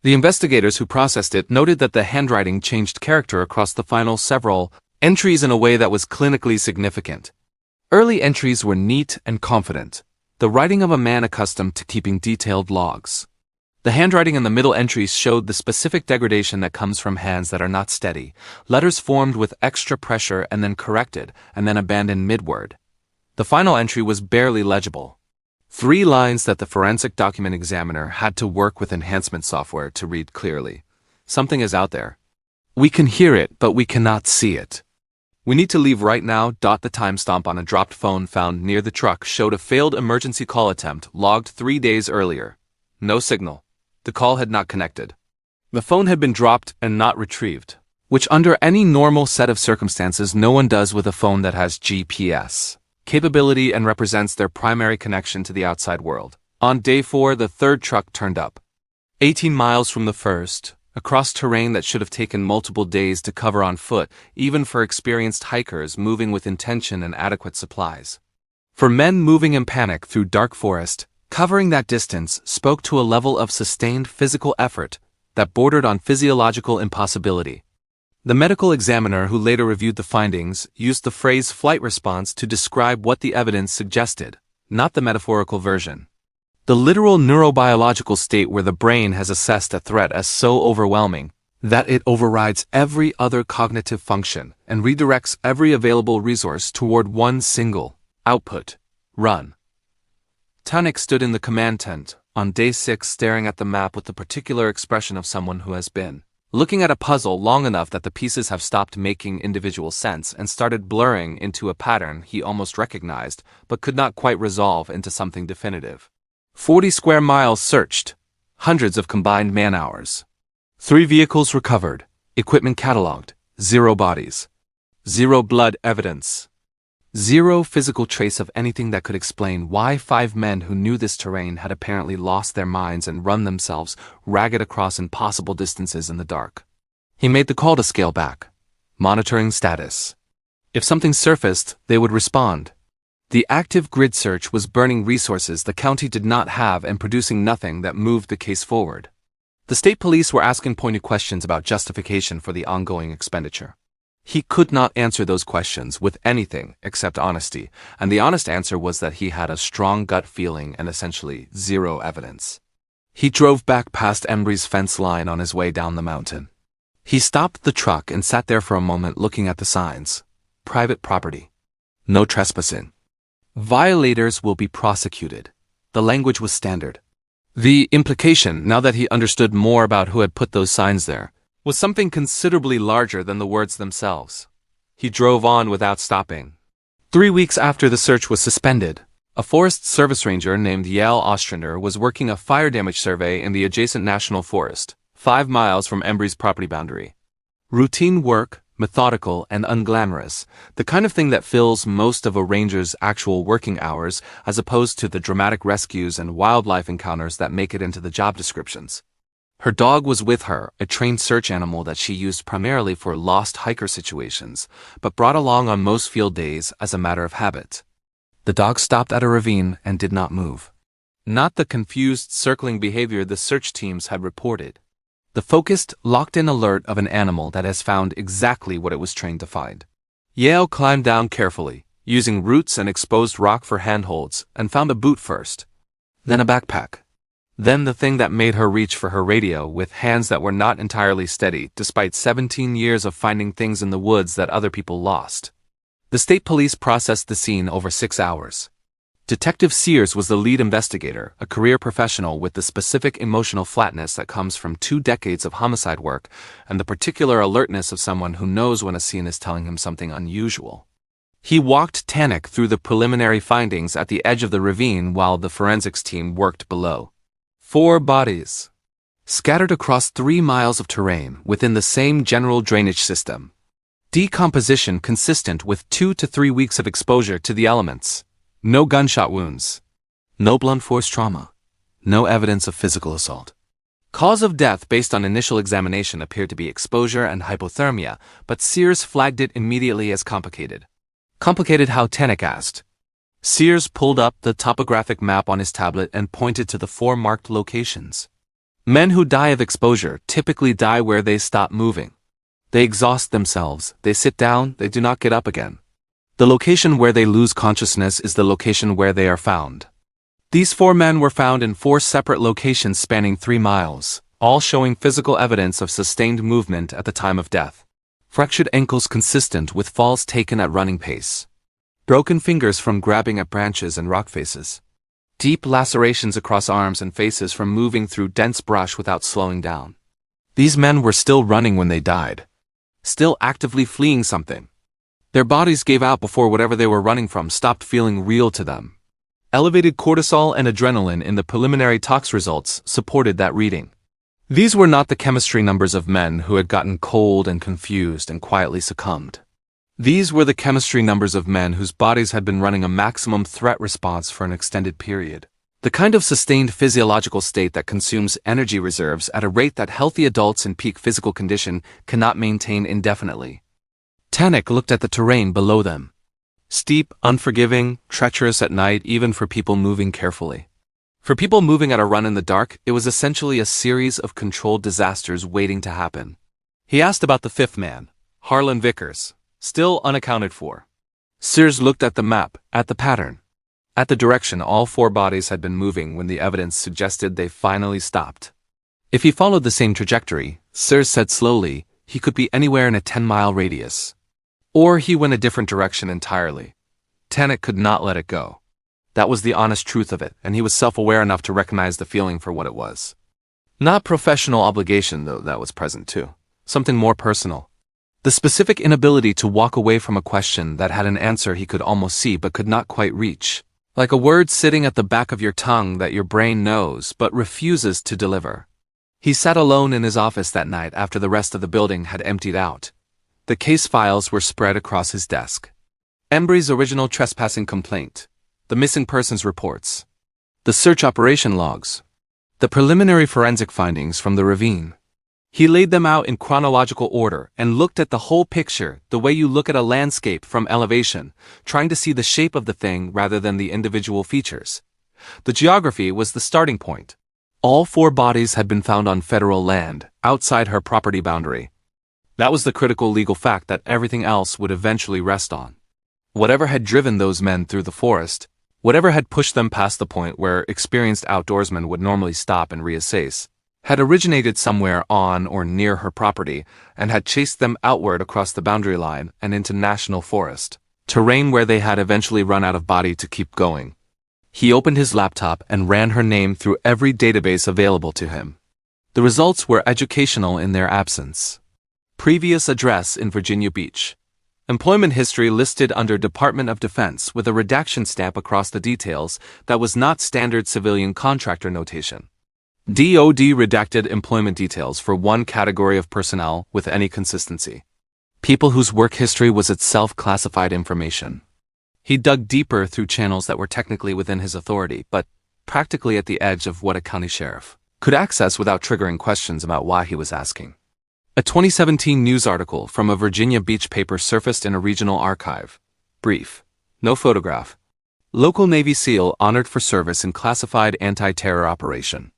The investigators who processed it noted that the handwriting changed character across the final several entries in a way that was clinically significant. Early entries were neat and confident, the writing of a man accustomed to keeping detailed logs. The handwriting in the middle entries showed the specific degradation that comes from hands that are not steady, letters formed with extra pressure and then corrected and then abandoned mid-word. The final entry was barely legible. 3 lines that the forensic document examiner had to work with enhancement software to read clearly. Something is out there. We can hear it, but we cannot see it. We need to leave right now. The timestamp on a dropped phone found near the truck showed a failed emergency call attempt logged 3 days earlier. No signal. The call had not connected. The phone had been dropped and not retrieved, which under any normal set of circumstances no one does with a phone that has GPS capability and represents their primary connection to the outside world. On day 4, the third truck turned up. 18 miles from the first, across terrain that should have taken multiple days to cover on foot, even for experienced hikers moving with intention and adequate supplies. For men moving in panic through dark forest, covering that distance spoke to a level of sustained physical effort that bordered on physiological impossibility. The medical examiner who later reviewed the findings used the phrase flight response to describe what the evidence suggested, not the metaphorical version. The literal neurobiological state where the brain has assessed a threat as so overwhelming that it overrides every other cognitive function and redirects every available resource toward one single output: run. Tannic stood in the command tent on day 6 staring at the map with the particular expression of someone who has been looking at a puzzle long enough that the pieces have stopped making individual sense and started blurring into a pattern he almost recognized but could not quite resolve into something definitive. 40 square miles searched, hundreds of combined man-hours. 3 vehicles recovered, equipment cataloged, 0 bodies. 0 blood evidence. Zero physical trace of anything that could explain why 5 men who knew this terrain had apparently lost their minds and run themselves ragged across impossible distances in the dark. He made the call to scale back, monitoring status. If something surfaced, they would respond. The active grid search was burning resources the county did not have and producing nothing that moved the case forward. The state police were asking pointed questions about justification for the ongoing expenditure. He could not answer those questions with anything except honesty, and the honest answer was that he had a strong gut feeling and essentially zero evidence. He drove back past Embry's fence line on his way down the mountain. He stopped the truck and sat there for a moment looking at the signs. Private property. No trespassing. Violators will be prosecuted. The language was standard. The implication, now that he understood more about who had put those signs there, was something considerably larger than the words themselves. He drove on without stopping. 3 weeks after the search was suspended, a Forest Service ranger named Yael Ostrander was working a fire damage survey in the adjacent national forest, 5 miles from Embry's property boundary. Routine work, methodical and unglamorous, the kind of thing that fills most of a ranger's actual working hours as opposed to the dramatic rescues and wildlife encounters that make it into the job descriptions. Her dog was with her, a trained search animal that she used primarily for lost hiker situations, but brought along on most field days as a matter of habit. The dog stopped at a ravine and did not move. Not the confused, circling behavior the search teams had reported. The focused, locked-in alert of an animal that has found exactly what it was trained to find. Yale climbed down carefully, using roots and exposed rock for handholds, and found a boot first. Then a backpack. Then the thing that made her reach for her radio with hands that were not entirely steady despite 17 years of finding things in the woods that other people lost. The state police processed the scene over 6 hours. Detective Sears was the lead investigator, a career professional with the specific emotional flatness that comes from 2 decades of homicide work and the particular alertness of someone who knows when a scene is telling him something unusual. He walked Tannick through the preliminary findings at the edge of the ravine while the forensics team worked below. 4 bodies, scattered across 3 miles of terrain within the same general drainage system. Decomposition consistent with 2 to 3 weeks of exposure to the elements. No gunshot wounds. No blunt force trauma. No evidence of physical assault. Cause of death based on initial examination appeared to be exposure and hypothermia, but Sears flagged it immediately as complicated. Complicated how Tannick asked. Sears pulled up the topographic map on his tablet and pointed to the 4 marked locations. Men who die of exposure typically die where they stop moving. They exhaust themselves, they sit down, they do not get up again. The location where they lose consciousness is the location where they are found. These 4 men were found in 4 separate locations spanning 3 miles, all showing physical evidence of sustained movement at the time of death. Fractured ankles consistent with falls taken at running pace. Broken fingers from grabbing at branches and rock faces. Deep lacerations across arms and faces from moving through dense brush without slowing down. These men were still running when they died. Still actively fleeing something. Their bodies gave out before whatever they were running from stopped feeling real to them. Elevated cortisol and adrenaline in the preliminary tox results supported that reading. These were not the chemistry numbers of men who had gotten cold and confused and quietly succumbed. These were the chemistry numbers of men whose bodies had been running a maximum threat response for an extended period. The kind of sustained physiological state that consumes energy reserves at a rate that healthy adults in peak physical condition cannot maintain indefinitely. Tannick looked at the terrain below them. Steep, unforgiving, treacherous at night even for people moving carefully. For people moving at a run in the dark, it was essentially a series of controlled disasters waiting to happen. He asked about the 5th man, Harlan Vickers. Still unaccounted for. Sears looked at the map, at the pattern, at the direction all 4 bodies had been moving when the evidence suggested they finally stopped. If he followed the same trajectory, Sears said slowly, he could be anywhere in a 10-mile radius. Or he went a different direction entirely. Tannick could not let it go. That was the honest truth of it, and he was self-aware enough to recognize the feeling for what it was. Not professional obligation, though, that was present too. Something more personal. The specific inability to walk away from a question that had an answer he could almost see but could not quite reach. Like a word sitting at the back of your tongue that your brain knows but refuses to deliver. He sat alone in his office that night after the rest of the building had emptied out. The case files were spread across his desk. Embry's original trespassing complaint, the missing persons reports, the search operation logs, the preliminary forensic findings from the ravine. He laid them out in chronological order and looked at the whole picture the way you look at a landscape from elevation, trying to see the shape of the thing rather than the individual features. The geography was the starting point. All 4 bodies had been found on federal land, outside her property boundary. That was the critical legal fact that everything else would eventually rest on. Whatever had driven those men through the forest, whatever had pushed them past the point where experienced outdoorsmen would normally stop and reassess, had originated somewhere on or near her property and had chased them outward across the boundary line and into national forest, terrain where they had eventually run out of body to keep going. He opened his laptop and ran her name through every database available to him. The results were educational in their absence. Previous address in Virginia Beach. Employment history listed under Department of Defense with a redaction stamp across the details that was not standard civilian contractor notation. DoD redacted employment details for one category of personnel with any consistency. People whose work history was itself classified information. He dug deeper through channels that were technically within his authority, but practically at the edge of what a county sheriff could access without triggering questions about why he was asking. A 2017 news article from a Virginia Beach paper surfaced in a regional archive. Brief. No photograph. Local Navy SEAL honored for service in classified anti-terror operation.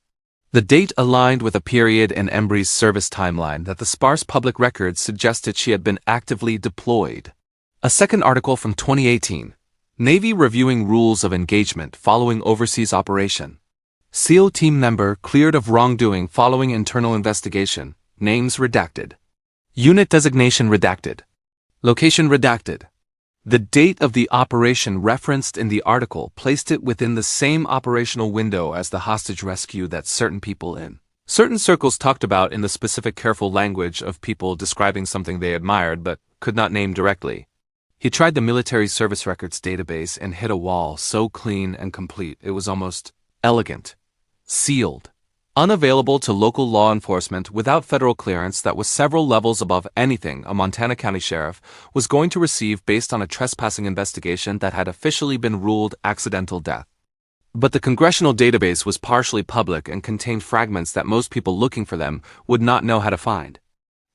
The date aligned with a period in Embry's service timeline that the sparse public records suggested she had been actively deployed. A second article from 2018. Navy reviewing rules of engagement following overseas operation. SEAL team member cleared of wrongdoing following internal investigation. Names redacted. Unit designation redacted. Location redacted. The date of the operation referenced in the article placed it within the same operational window as the hostage rescue that certain people in certain circles talked about in the specific careful language of people describing something they admired but could not name directly. He tried the military service records database and hit a wall so clean and complete it was almost elegant. Sealed. Unavailable to local law enforcement without federal clearance that was several levels above anything a Montana County Sheriff was going to receive based on a trespassing investigation that had officially been ruled accidental death. But the congressional database was partially public and contained fragments that most people looking for them would not know how to find.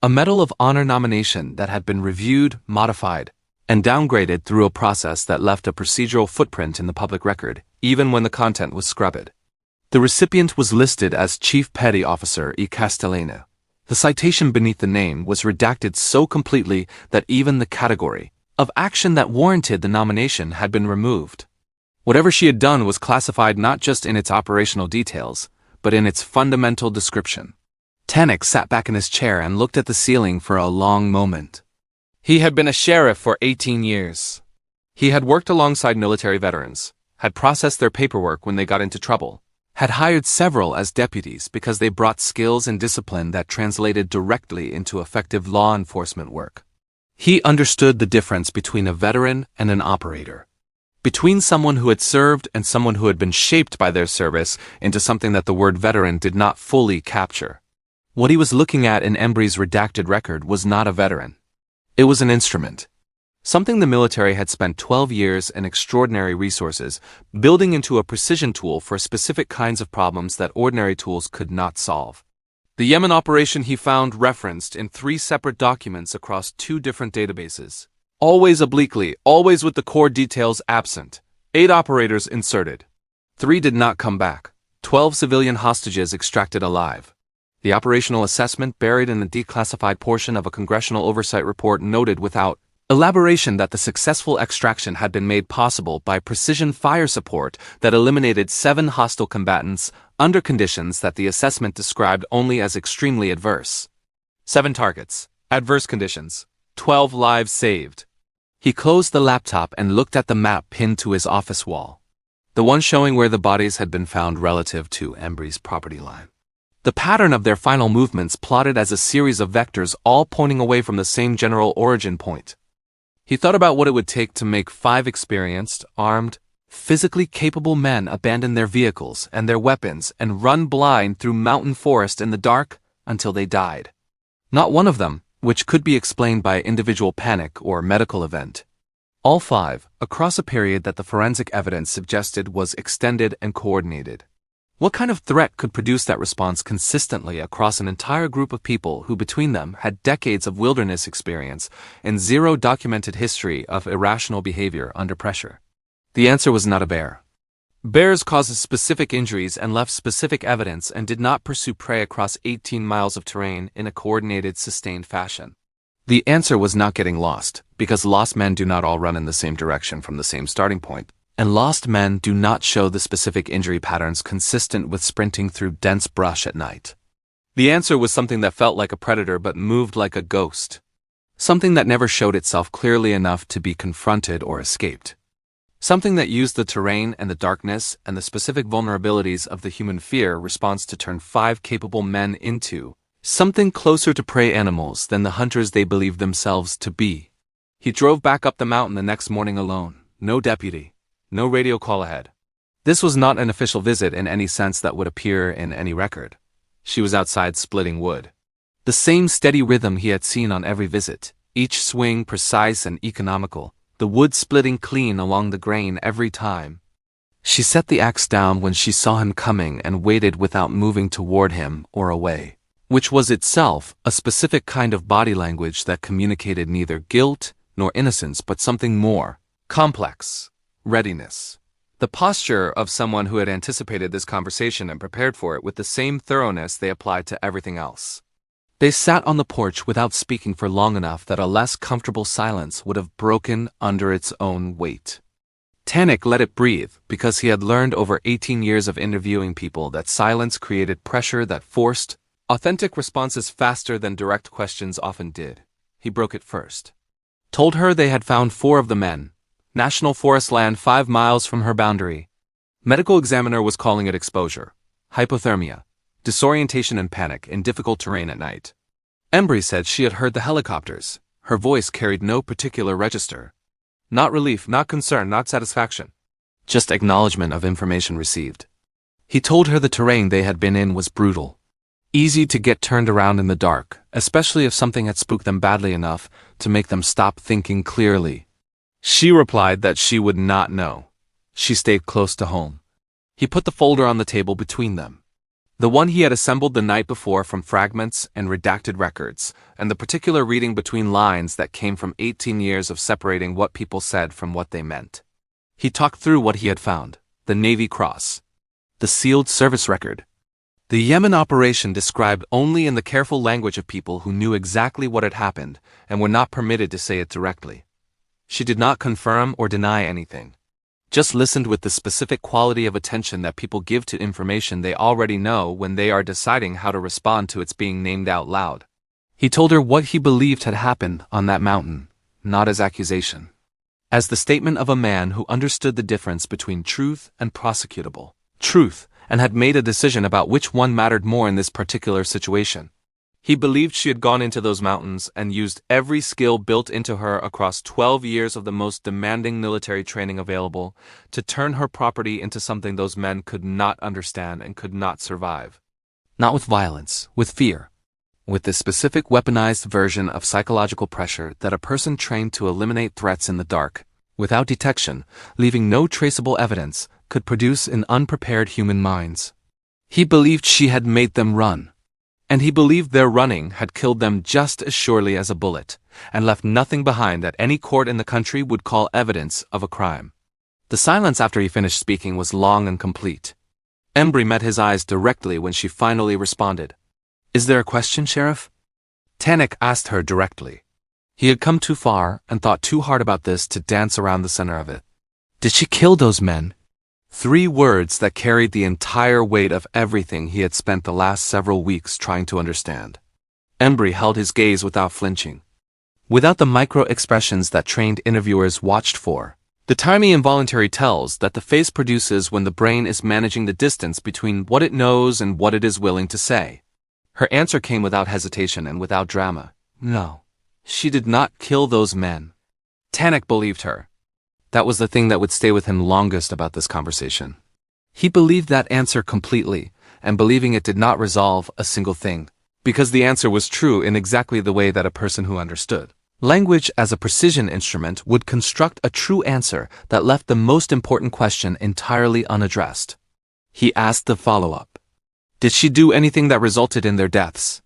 A Medal of Honor nomination that had been reviewed, modified, and downgraded through a process that left a procedural footprint in the public record, even when the content was scrubbed. The recipient was listed as Chief Petty Officer E. Castellano. The citation beneath the name was redacted so completely that even the category of action that warranted the nomination had been removed. Whatever she had done was classified not just in its operational details, but in its fundamental description. Tannick sat back in his chair and looked at the ceiling for a long moment. He had been a sheriff for 18 years. He had worked alongside military veterans, had processed their paperwork when they got into trouble, had hired several as deputies because they brought skills and discipline that translated directly into effective law enforcement work. He understood the difference between a veteran and an operator, between someone who had served and someone who had been shaped by their service into something that the word veteran did not fully capture. What he was looking at in Embry's redacted record was not a veteran. It was an instrument. Something the military had spent 12 years and extraordinary resources building into a precision tool for specific kinds of problems that ordinary tools could not solve. The Yemen operation he found referenced in 3 separate documents across 2 different databases. Always obliquely, always with the core details absent. 8 operators inserted. 3 did not come back. 12 civilian hostages extracted alive. The operational assessment buried in the declassified portion of a congressional oversight report noted without elaboration that the successful extraction had been made possible by precision fire support that eliminated 7 hostile combatants under conditions that the assessment described only as extremely adverse. 7 targets, adverse conditions, 12 lives saved. He closed the laptop and looked at the map pinned to his office wall, the one showing where the bodies had been found relative to Embry's property line. The pattern of their final movements plotted as a series of vectors all pointing away from the same general origin point. He thought about what it would take to make 5 experienced, armed, physically capable men abandon their vehicles and their weapons and run blind through mountain forest in the dark until they died. Not one of them, which could be explained by individual panic or medical event, All five, across a period that the forensic evidence suggested was extended and coordinated. What kind of threat could produce that response consistently across an entire group of people who between them had decades of wilderness experience and zero documented history of irrational behavior under pressure? The answer was not a bear. Bears caused specific injuries and left specific evidence and did not pursue prey across 18 miles of terrain in a coordinated, sustained fashion. The answer was not getting lost, because lost men do not all run in the same direction from the same starting point, and lost men do not show the specific injury patterns consistent with sprinting through dense brush at night. The answer was something that felt like a predator but moved like a ghost. Something that never showed itself clearly enough to be confronted or escaped. Something that used the terrain and the darkness and the specific vulnerabilities of the human fear response to turn five capable men into something closer to prey animals than the hunters they believed themselves to be. He drove back up the mountain the next morning alone, no deputy, no radio call ahead. This was not an official visit in any sense that would appear in any record. She was outside splitting wood. The same steady rhythm he had seen on every visit, each swing precise and economical, the wood splitting clean along the grain every time. She set the axe down when she saw him coming and waited without moving toward him or away, which was itself a specific kind of body language that communicated neither guilt nor innocence but something more complex: readiness. The posture of someone who had anticipated this conversation and prepared for it with the same thoroughness they applied to everything else. They sat on the porch without speaking for long enough that a less comfortable silence would have broken under its own weight. Tannick let it breathe because he had learned over 18 years of interviewing people that silence created pressure that forced authentic responses faster than direct questions often did. He broke it first. Told her they had found 4 of the men. National forest land 5 miles from her boundary. Medical examiner was calling it exposure, hypothermia, disorientation and panic in difficult terrain at night. Embry said she had heard the helicopters. Her voice carried no particular register. Not relief, not concern, not satisfaction. Just acknowledgement of information received. He told her the terrain they had been in was brutal. Easy to get turned around in the dark, especially if something had spooked them badly enough to make them stop thinking clearly. She replied that she would not know. She stayed close to home. He put the folder on the table between them. The one he had assembled the night before from fragments and redacted records, and the particular reading between lines that came from 18 years of separating what people said from what they meant. He talked through what he had found: the Navy Cross, the sealed service record, the Yemen operation described only in the careful language of people who knew exactly what had happened and were not permitted to say it directly. She did not confirm or deny anything. Just listened with the specific quality of attention that people give to information they already know when they are deciding how to respond to its being named out loud. He told her what he believed had happened on that mountain, not as accusation. As the statement of a man who understood the difference between truth and prosecutable truth, and had made a decision about which one mattered more in this particular situation. He believed she had gone into those mountains and used every skill built into her across 12 years of the most demanding military training available to turn her property into something those men could not understand and could not survive. Not with violence, with fear. With the specific weaponized version of psychological pressure that a person trained to eliminate threats in the dark, without detection, leaving no traceable evidence, could produce in unprepared human minds. He believed she had made them run. And he believed their running had killed them just as surely as a bullet, and left nothing behind that any court in the country would call evidence of a crime. The silence after he finished speaking was long and complete. Embry met his eyes directly when she finally responded. "Is there a question, Sheriff?" Tannick asked her directly. He had come too far and thought too hard about this to dance around the center of it. "Did she kill those men?" 3 words that carried the entire weight of everything he had spent the last several weeks trying to understand. Embry held his gaze without flinching. Without the micro-expressions that trained interviewers watched for. The tiny involuntary tells that the face produces when the brain is managing the distance between what it knows and what it is willing to say. Her answer came without hesitation and without drama. No, she did not kill those men. Tannick believed her. That was the thing that would stay with him longest about this conversation. He believed that answer completely, and believing it did not resolve a single thing, because the answer was true in exactly the way that a person who understood Language as a precision instrument would construct a true answer that left the most important question entirely unaddressed. He asked the follow-up. Did she do anything that resulted in their deaths?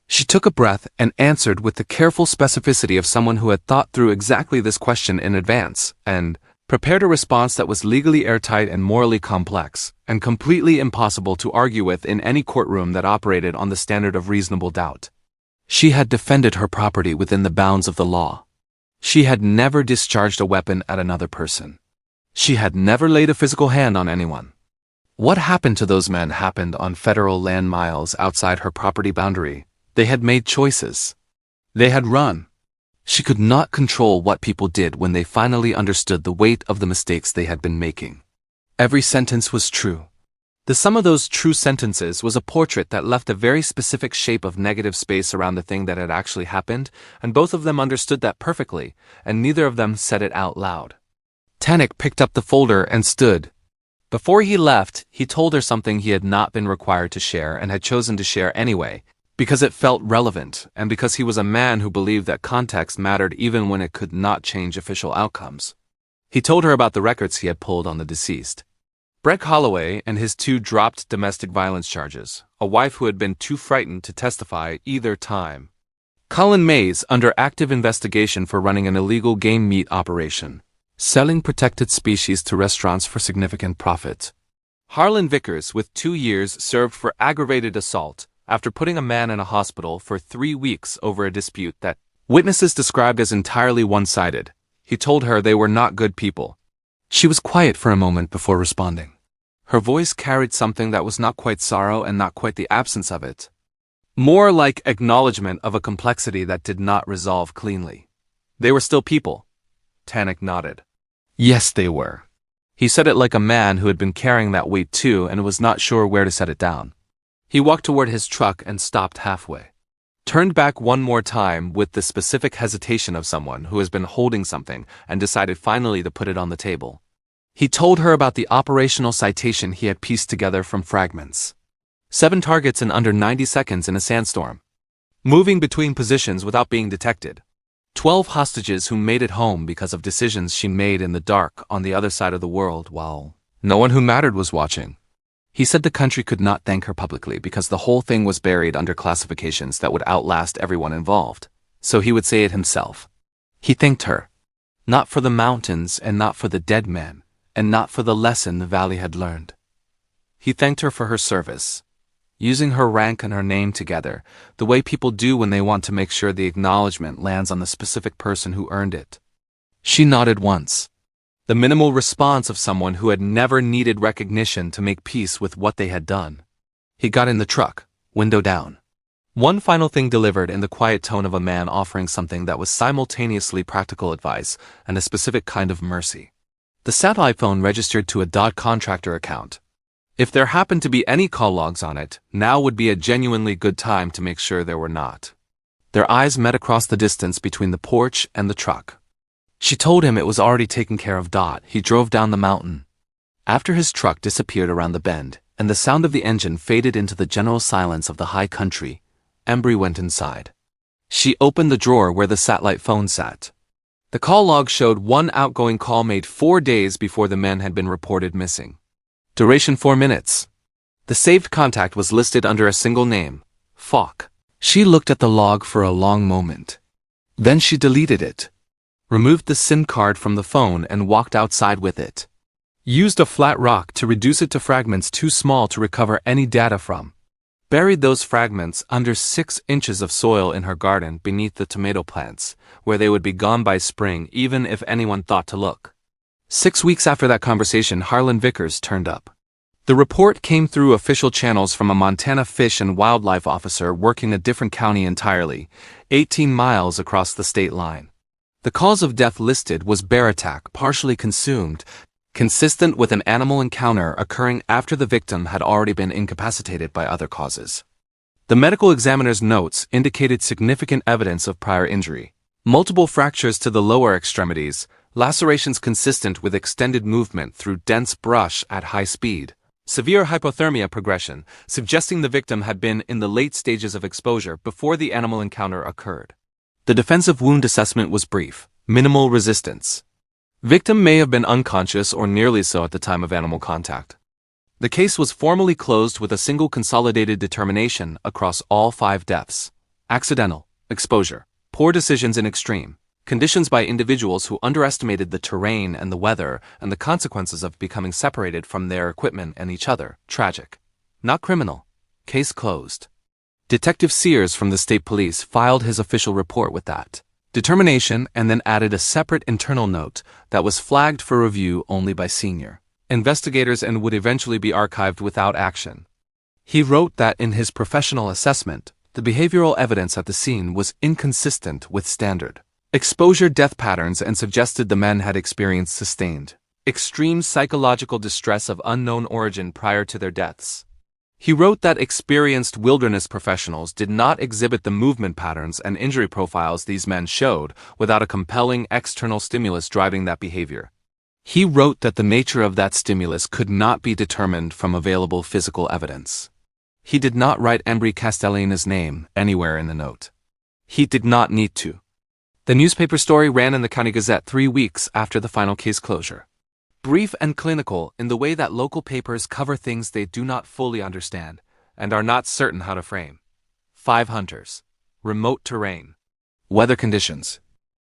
She took a breath and answered with the careful specificity of someone who had thought through exactly this question in advance and prepared a response that was legally airtight and morally complex, and completely impossible to argue with in any courtroom that operated on the standard of reasonable doubt. She had defended her property within the bounds of the law. She had never discharged a weapon at another person. She had never laid a physical hand on anyone. What happened to those men happened on federal land miles outside her property boundary. They had made choices. They had run. She could not control what people did when they finally understood the weight of the mistakes they had been making. Every sentence was true. The sum of those true sentences was a portrait that left a very specific shape of negative space around the thing that had actually happened, and both of them understood that perfectly, and neither of them said it out loud. Tannick picked up the folder and stood. Before he left, he told her something he had not been required to share and had chosen to share anyway, because it felt relevant, and because he was a man who believed that context mattered even when it could not change official outcomes. He told her about the records he had pulled on the deceased. Breck Holloway and his 2 dropped domestic violence charges, a wife who had been too frightened to testify either time. Colin Mays under active investigation for running an illegal game meat operation, selling protected species to restaurants for significant profit. Harlan Vickers with 2 years served for aggravated assault after putting a man in a hospital for 3 weeks over a dispute that witnesses described as entirely one-sided. He told her they were not good people. She was quiet for a moment before responding. Her voice carried something that was not quite sorrow and not quite the absence of it. More like acknowledgement of a complexity that did not resolve cleanly. They were still people. Tannick nodded. Yes, they were. He said it like a man who had been carrying that weight too and was not sure where to set it down. He walked toward his truck and stopped halfway. Turned back one more time with the specific hesitation of someone who has been holding something and decided finally to put it on the table. He told her about the operational citation he had pieced together from fragments. 7 targets in under 90 seconds in a sandstorm. Moving between positions without being detected. 12 hostages who made it home because of decisions she made in the dark on the other side of the world while no one who mattered was watching. He said the country could not thank her publicly because the whole thing was buried under classifications that would outlast everyone involved, so he would say it himself. He thanked her. Not for the mountains and not for the dead men, and not for the lesson the valley had learned. He thanked her for her service, using her rank and her name together, the way people do when they want to make sure the acknowledgement lands on the specific person who earned it. She nodded once. The minimal response of someone who had never needed recognition to make peace with what they had done. He got in the truck, window down. One final thing delivered in the quiet tone of a man offering something that was simultaneously practical advice and a specific kind of mercy. The satellite phone registered to a contractor account. If there happened to be any call logs on it, now would be a genuinely good time to make sure there were not. Their eyes met across the distance between the porch and the truck. She told him it was already taken care of. He drove down the mountain. After his truck disappeared around the bend, and the sound of the engine faded into the general silence of the high country, Embry went inside. She opened the drawer where the satellite phone sat. The call log showed 1 outgoing call made 4 days before the men had been reported missing. Duration 4 minutes. The saved contact was listed under a single name, Falk. She looked at the log for a long moment. Then she deleted it. Removed the SIM card from the phone and walked outside with it. Used a flat rock to reduce it to fragments too small to recover any data from. Buried those fragments under 6 inches of soil in her garden beneath the tomato plants, where they would be gone by spring even if anyone thought to look. 6 weeks after that conversation, Harlan Vickers turned up. The report came through official channels from a Montana fish and wildlife officer working a different county entirely, 18 miles across the state line. The cause of death listed was bear attack, partially consumed, consistent with an animal encounter occurring after the victim had already been incapacitated by other causes. The medical examiner's notes indicated significant evidence of prior injury, multiple fractures to the lower extremities, lacerations consistent with extended movement through dense brush at high speed, severe hypothermia progression, suggesting the victim had been in the late stages of exposure before the animal encounter occurred. The defensive wound assessment was brief, minimal resistance. Victim may have been unconscious or nearly so at the time of animal contact. The case was formally closed with a single consolidated determination across all 5 deaths: accidental, exposure, poor decisions in extreme, conditions by individuals who underestimated the terrain and the weather and the consequences of becoming separated from their equipment and each other, tragic. Not criminal. Case closed. Detective Sears from the state police filed his official report with that determination and then added a separate internal note that was flagged for review only by senior investigators and would eventually be archived without action. He wrote that in his professional assessment, the behavioral evidence at the scene was inconsistent with standard exposure death patterns and suggested the men had experienced sustained, extreme psychological distress of unknown origin prior to their deaths. He wrote that experienced wilderness professionals did not exhibit the movement patterns and injury profiles these men showed without a compelling external stimulus driving that behavior. He wrote that the nature of that stimulus could not be determined from available physical evidence. He did not write Embry Castellina's name anywhere in the note. He did not need to. The newspaper story ran in the County Gazette 3 weeks after the final case closure. Brief and clinical in the way that local papers cover things they do not fully understand and are not certain how to frame. 5 hunters. Remote terrain. Weather conditions.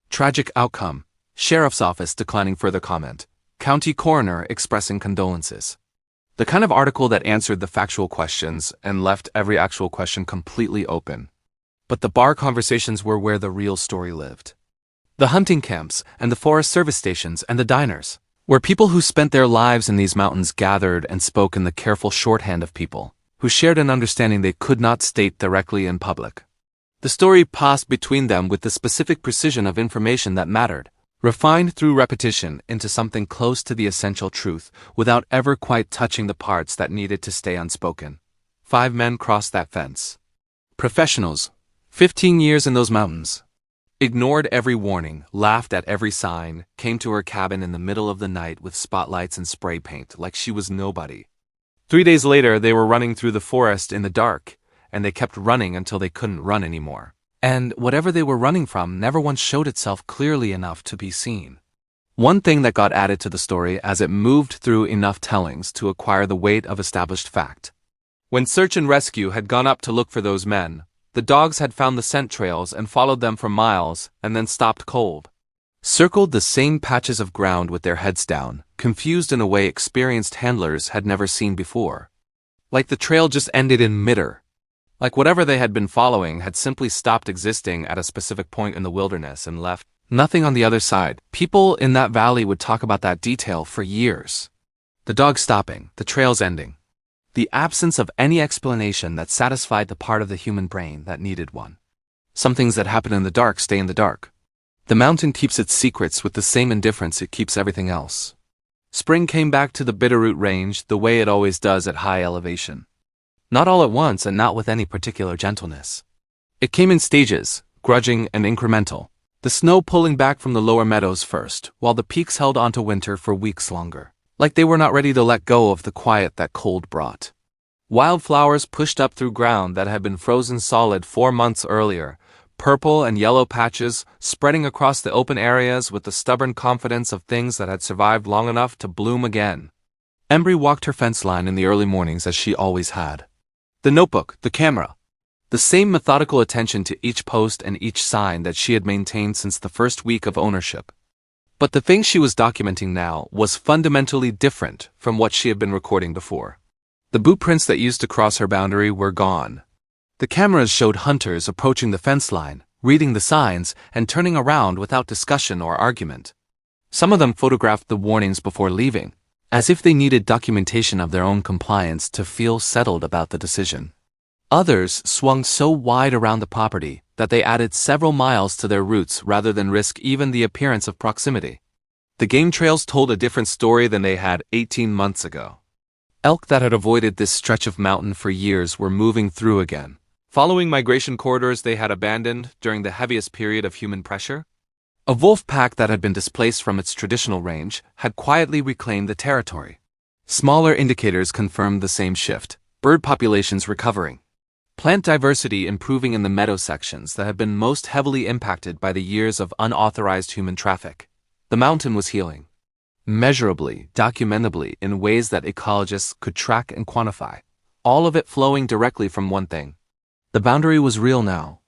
Tragic outcome. Sheriff's office declining further comment. County coroner expressing condolences. The kind of article that answered the factual questions and left every actual question completely open. But the bar conversations were where the real story lived. The hunting camps and the Forest Service stations and the diners, where people who spent their lives in these mountains gathered and spoke in the careful shorthand of people who shared an understanding they could not state directly in public. The story passed between them with the specific precision of information that mattered, refined through repetition into something close to the essential truth without ever quite touching the parts that needed to stay unspoken. 5 men crossed that fence. Professionals, 15 years in those mountains. Ignored every warning, laughed at every sign, came to her cabin in the middle of the night with spotlights and spray paint like she was nobody. 3 days later, they were running through the forest in the dark, and they kept running until they couldn't run anymore. And whatever they were running from never once showed itself clearly enough to be seen. One thing that got added to the story as it moved through enough tellings to acquire the weight of established fact. When search and rescue had gone up to look for those men, the dogs had found the scent trails and followed them for miles and then stopped cold. Circled the same patches of ground with their heads down, confused in a way experienced handlers had never seen before. Like the trail just ended in midair. Like whatever they had been following had simply stopped existing at a specific point in the wilderness and left nothing on the other side. People in that valley would talk about that detail for years. The dogs stopping, the trails ending. The absence of any explanation that satisfied the part of the human brain that needed one. Some things that happen in the dark stay in the dark. The mountain keeps its secrets with the same indifference it keeps everything else. Spring came back to the Bitterroot Range the way it always does at high elevation. Not all at once and not with any particular gentleness. It came in stages, grudging and incremental, the snow pulling back from the lower meadows first, while the peaks held onto winter for weeks longer. Like they were not ready to let go of the quiet that cold brought. Wildflowers pushed up through ground that had been frozen solid 4 months earlier, purple and yellow patches spreading across the open areas with the stubborn confidence of things that had survived long enough to bloom again. Embry walked her fence line in the early mornings as she always had. The notebook, the camera, the same methodical attention to each post and each sign that she had maintained since the first week of ownership. But the thing she was documenting now was fundamentally different from what she had been recording before. The boot prints that used to cross her boundary were gone. The cameras showed hunters approaching the fence line, reading the signs, and turning around without discussion or argument. Some of them photographed the warnings before leaving, as if they needed documentation of their own compliance to feel settled about the decision. Others swung so wide around the property that they added several miles to their routes rather than risk even the appearance of proximity. The game trails told a different story than they had 18 months ago. Elk that had avoided this stretch of mountain for years were moving through again, following migration corridors they had abandoned during the heaviest period of human pressure. A wolf pack that had been displaced from its traditional range had quietly reclaimed the territory. Smaller indicators confirmed the same shift, bird populations recovering. Plant diversity improving in the meadow sections that had been most heavily impacted by the years of unauthorized human traffic. The mountain was healing. Measurably, documentably, in ways that ecologists could track and quantify. All of it flowing directly from one thing. The boundary was real now.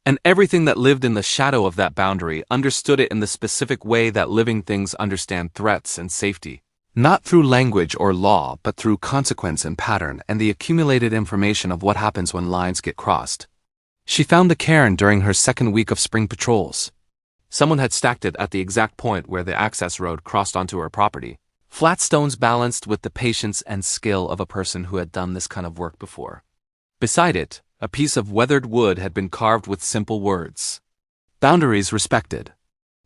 And everything that lived in the shadow of that boundary understood it in the specific way that living things understand threats and safety. Not through language or law, but through consequence and pattern and the accumulated information of what happens when lines get crossed. She found the cairn during her second week of spring patrols. Someone had stacked it at the exact point where the access road crossed onto her property. Flat stones balanced with the patience and skill of a person who had done this kind of work before. Beside it, a piece of weathered wood had been carved with simple words. Boundaries respected.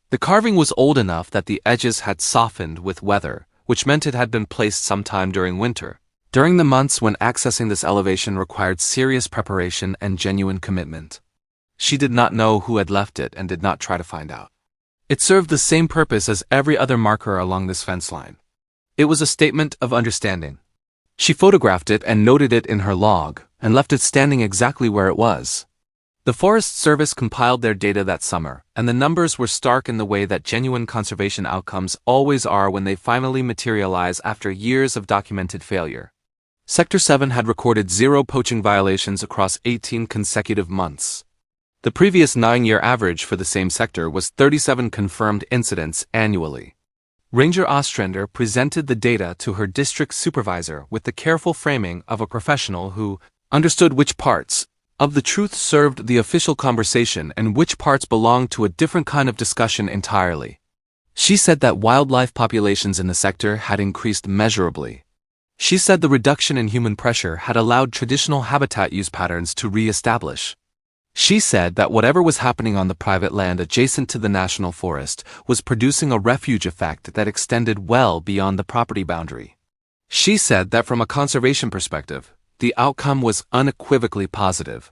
The carving was old enough that the edges had softened with weather, which meant it had been placed sometime during winter, during the months when accessing this elevation required serious preparation and genuine commitment. She did not know who had left it and did not try to find out. It served the same purpose as every other marker along this fence line. It was a statement of understanding. She photographed it and noted it in her log, and left it standing exactly where it was. The Forest Service compiled their data that summer, and the numbers were stark in the way that genuine conservation outcomes always are when they finally materialize after years of documented failure. Sector 7 had recorded 0 poaching violations across 18 consecutive months. The previous 9-year average for the same sector was 37 confirmed incidents annually. Ranger Ostrander presented the data to her district supervisor with the careful framing of a professional who understood which parts of the truth served the official conversation and which parts belonged to a different kind of discussion entirely. She said that wildlife populations in the sector had increased measurably. She said the reduction in human pressure had allowed traditional habitat use patterns to re-establish. She said that whatever was happening on the private land adjacent to the national forest was producing a refuge effect that extended well beyond the property boundary. She said that from a conservation perspective, the outcome was unequivocally positive.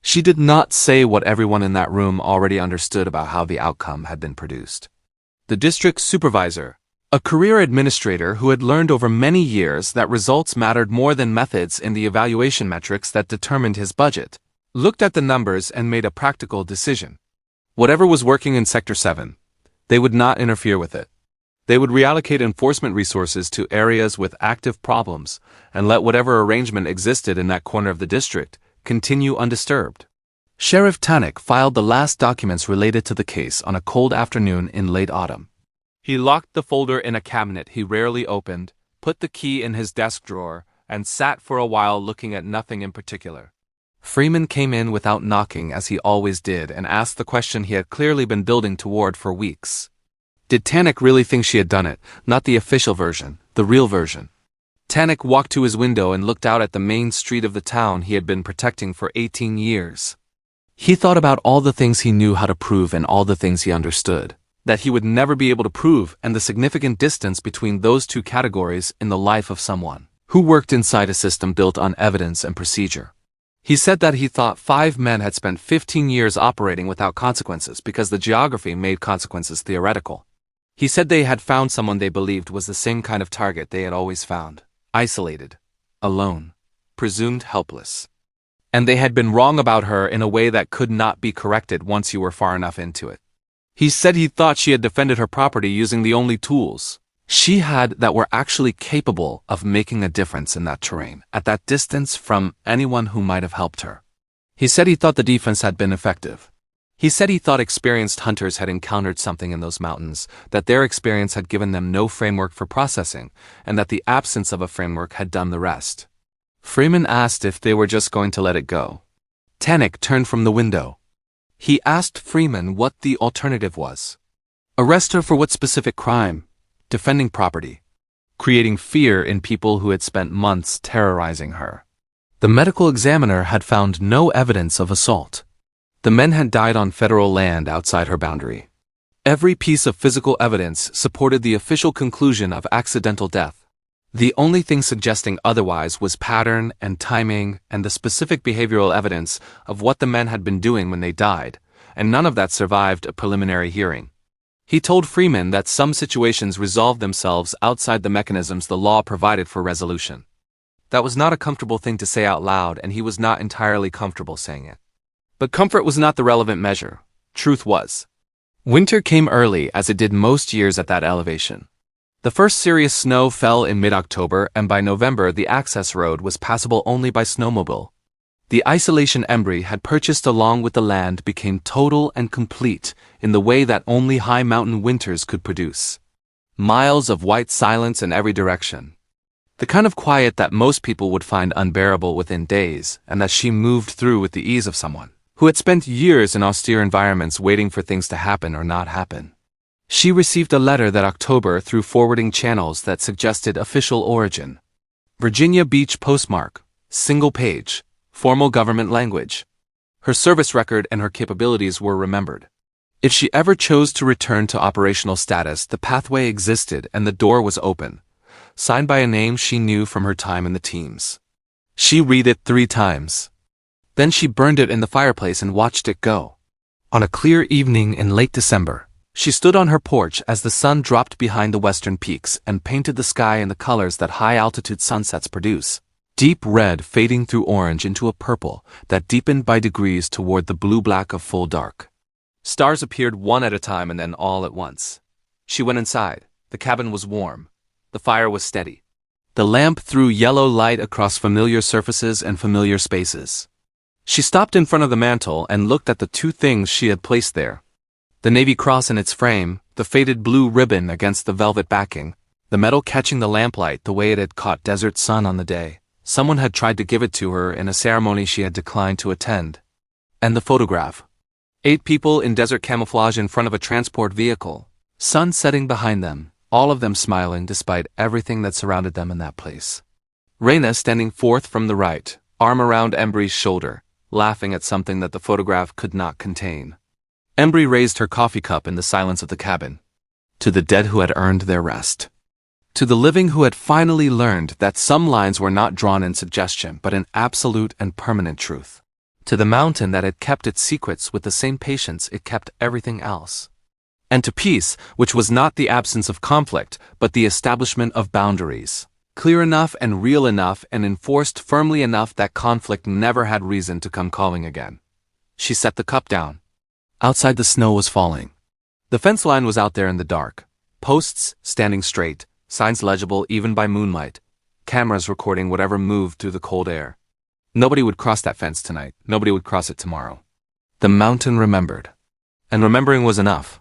She did not say what everyone in that room already understood about how the outcome had been produced. The district supervisor, a career administrator who had learned over many years that results mattered more than methods in the evaluation metrics that determined his budget, looked at the numbers and made a practical decision. Whatever was working in Sector 7, they would not interfere with it. They would reallocate enforcement resources to areas with active problems and let whatever arrangement existed in that corner of the district continue undisturbed. Sheriff Tannick filed the last documents related to the case on a cold afternoon in late autumn. He locked the folder in a cabinet he rarely opened, put the key in his desk drawer, and sat for a while looking at nothing in particular. Freeman came in without knocking as he always did and asked the question he had clearly been building toward for weeks. Did Tannick really think she had done it, not the official version, the real version? Tannick walked to his window and looked out at the main street of the town he had been protecting for 18 years. He thought about all the things he knew how to prove and all the things he understood that he would never be able to prove, and the significant distance between those two categories in the life of someone who worked inside a system built on evidence and procedure. He said that he thought 5 men had spent 15 years operating without consequences because the geography made consequences theoretical. He said they had found someone they believed was the same kind of target they had always found, isolated, alone, presumed helpless. And they had been wrong about her in a way that could not be corrected once you were far enough into it. He said he thought she had defended her property using the only tools she had that were actually capable of making a difference in that terrain, at that distance from anyone who might have helped her. He said he thought the defense had been effective. He said he thought experienced hunters had encountered something in those mountains, that their experience had given them no framework for processing, and that the absence of a framework had done the rest. Freeman asked if they were just going to let it go. Tannick turned from the window. He asked Freeman what the alternative was. Arrest her for what specific crime? Defending property. Creating fear in people who had spent months terrorizing her. The medical examiner had found no evidence of assault. The men had died on federal land outside her boundary. Every piece of physical evidence supported the official conclusion of accidental death. The only thing suggesting otherwise was pattern and timing and the specific behavioral evidence of what the men had been doing when they died, and none of that survived a preliminary hearing. He told Freeman that some situations resolved themselves outside the mechanisms the law provided for resolution. That was not a comfortable thing to say out loud, and he was not entirely comfortable saying it. But comfort was not the relevant measure. Truth was. Winter came early, as it did most years at that elevation. The first serious snow fell in mid-October, and by November the access road was passable only by snowmobile. The isolation Embry had purchased along with the land became total and complete in the way that only high mountain winters could produce. Miles of white silence in every direction. The kind of quiet that most people would find unbearable within days, and that she moved through with the ease of someone who had spent years in austere environments waiting for things to happen or not happen. She received a letter that October through forwarding channels that suggested official origin. Virginia Beach postmark, single page, formal government language. Her service record and her capabilities were remembered. If she ever chose to return to operational status, the pathway existed and the door was open, signed by a name she knew from her time in the teams. She read it 3 times. Then she burned it in the fireplace and watched it go. On a clear evening in late December, she stood on her porch as the sun dropped behind the western peaks and painted the sky in the colors that high-altitude sunsets produce. Deep red fading through orange into a purple that deepened by degrees toward the blue-black of full dark. Stars appeared one at a time and then all at once. She went inside. The cabin was warm. The fire was steady. The lamp threw yellow light across familiar surfaces and familiar spaces. She stopped in front of the mantel and looked at the 2 things she had placed there. The Navy Cross in its frame, the faded blue ribbon against the velvet backing, the metal catching the lamplight the way it had caught desert sun on the day. Someone had tried to give it to her in a ceremony she had declined to attend. And the photograph. 8 people in desert camouflage in front of a transport vehicle, sun setting behind them, all of them smiling despite everything that surrounded them in that place. Raina standing forth from the right, arm around Embry's shoulder, laughing at something that the photograph could not contain. Embry raised her coffee cup in the silence of the cabin. To the dead who had earned their rest. To the living who had finally learned that some lines were not drawn in suggestion but in absolute and permanent truth. To the mountain that had kept its secrets with the same patience it kept everything else. And to peace, which was not the absence of conflict, but the establishment of boundaries, clear enough and real enough and enforced firmly enough that conflict never had reason to come calling again. She set the cup down. Outside the snow was falling. The fence line was out there in the dark. Posts standing straight, signs legible even by moonlight, cameras recording whatever moved through the cold air. Nobody would cross that fence tonight. Nobody would cross it tomorrow. The mountain remembered. And remembering was enough.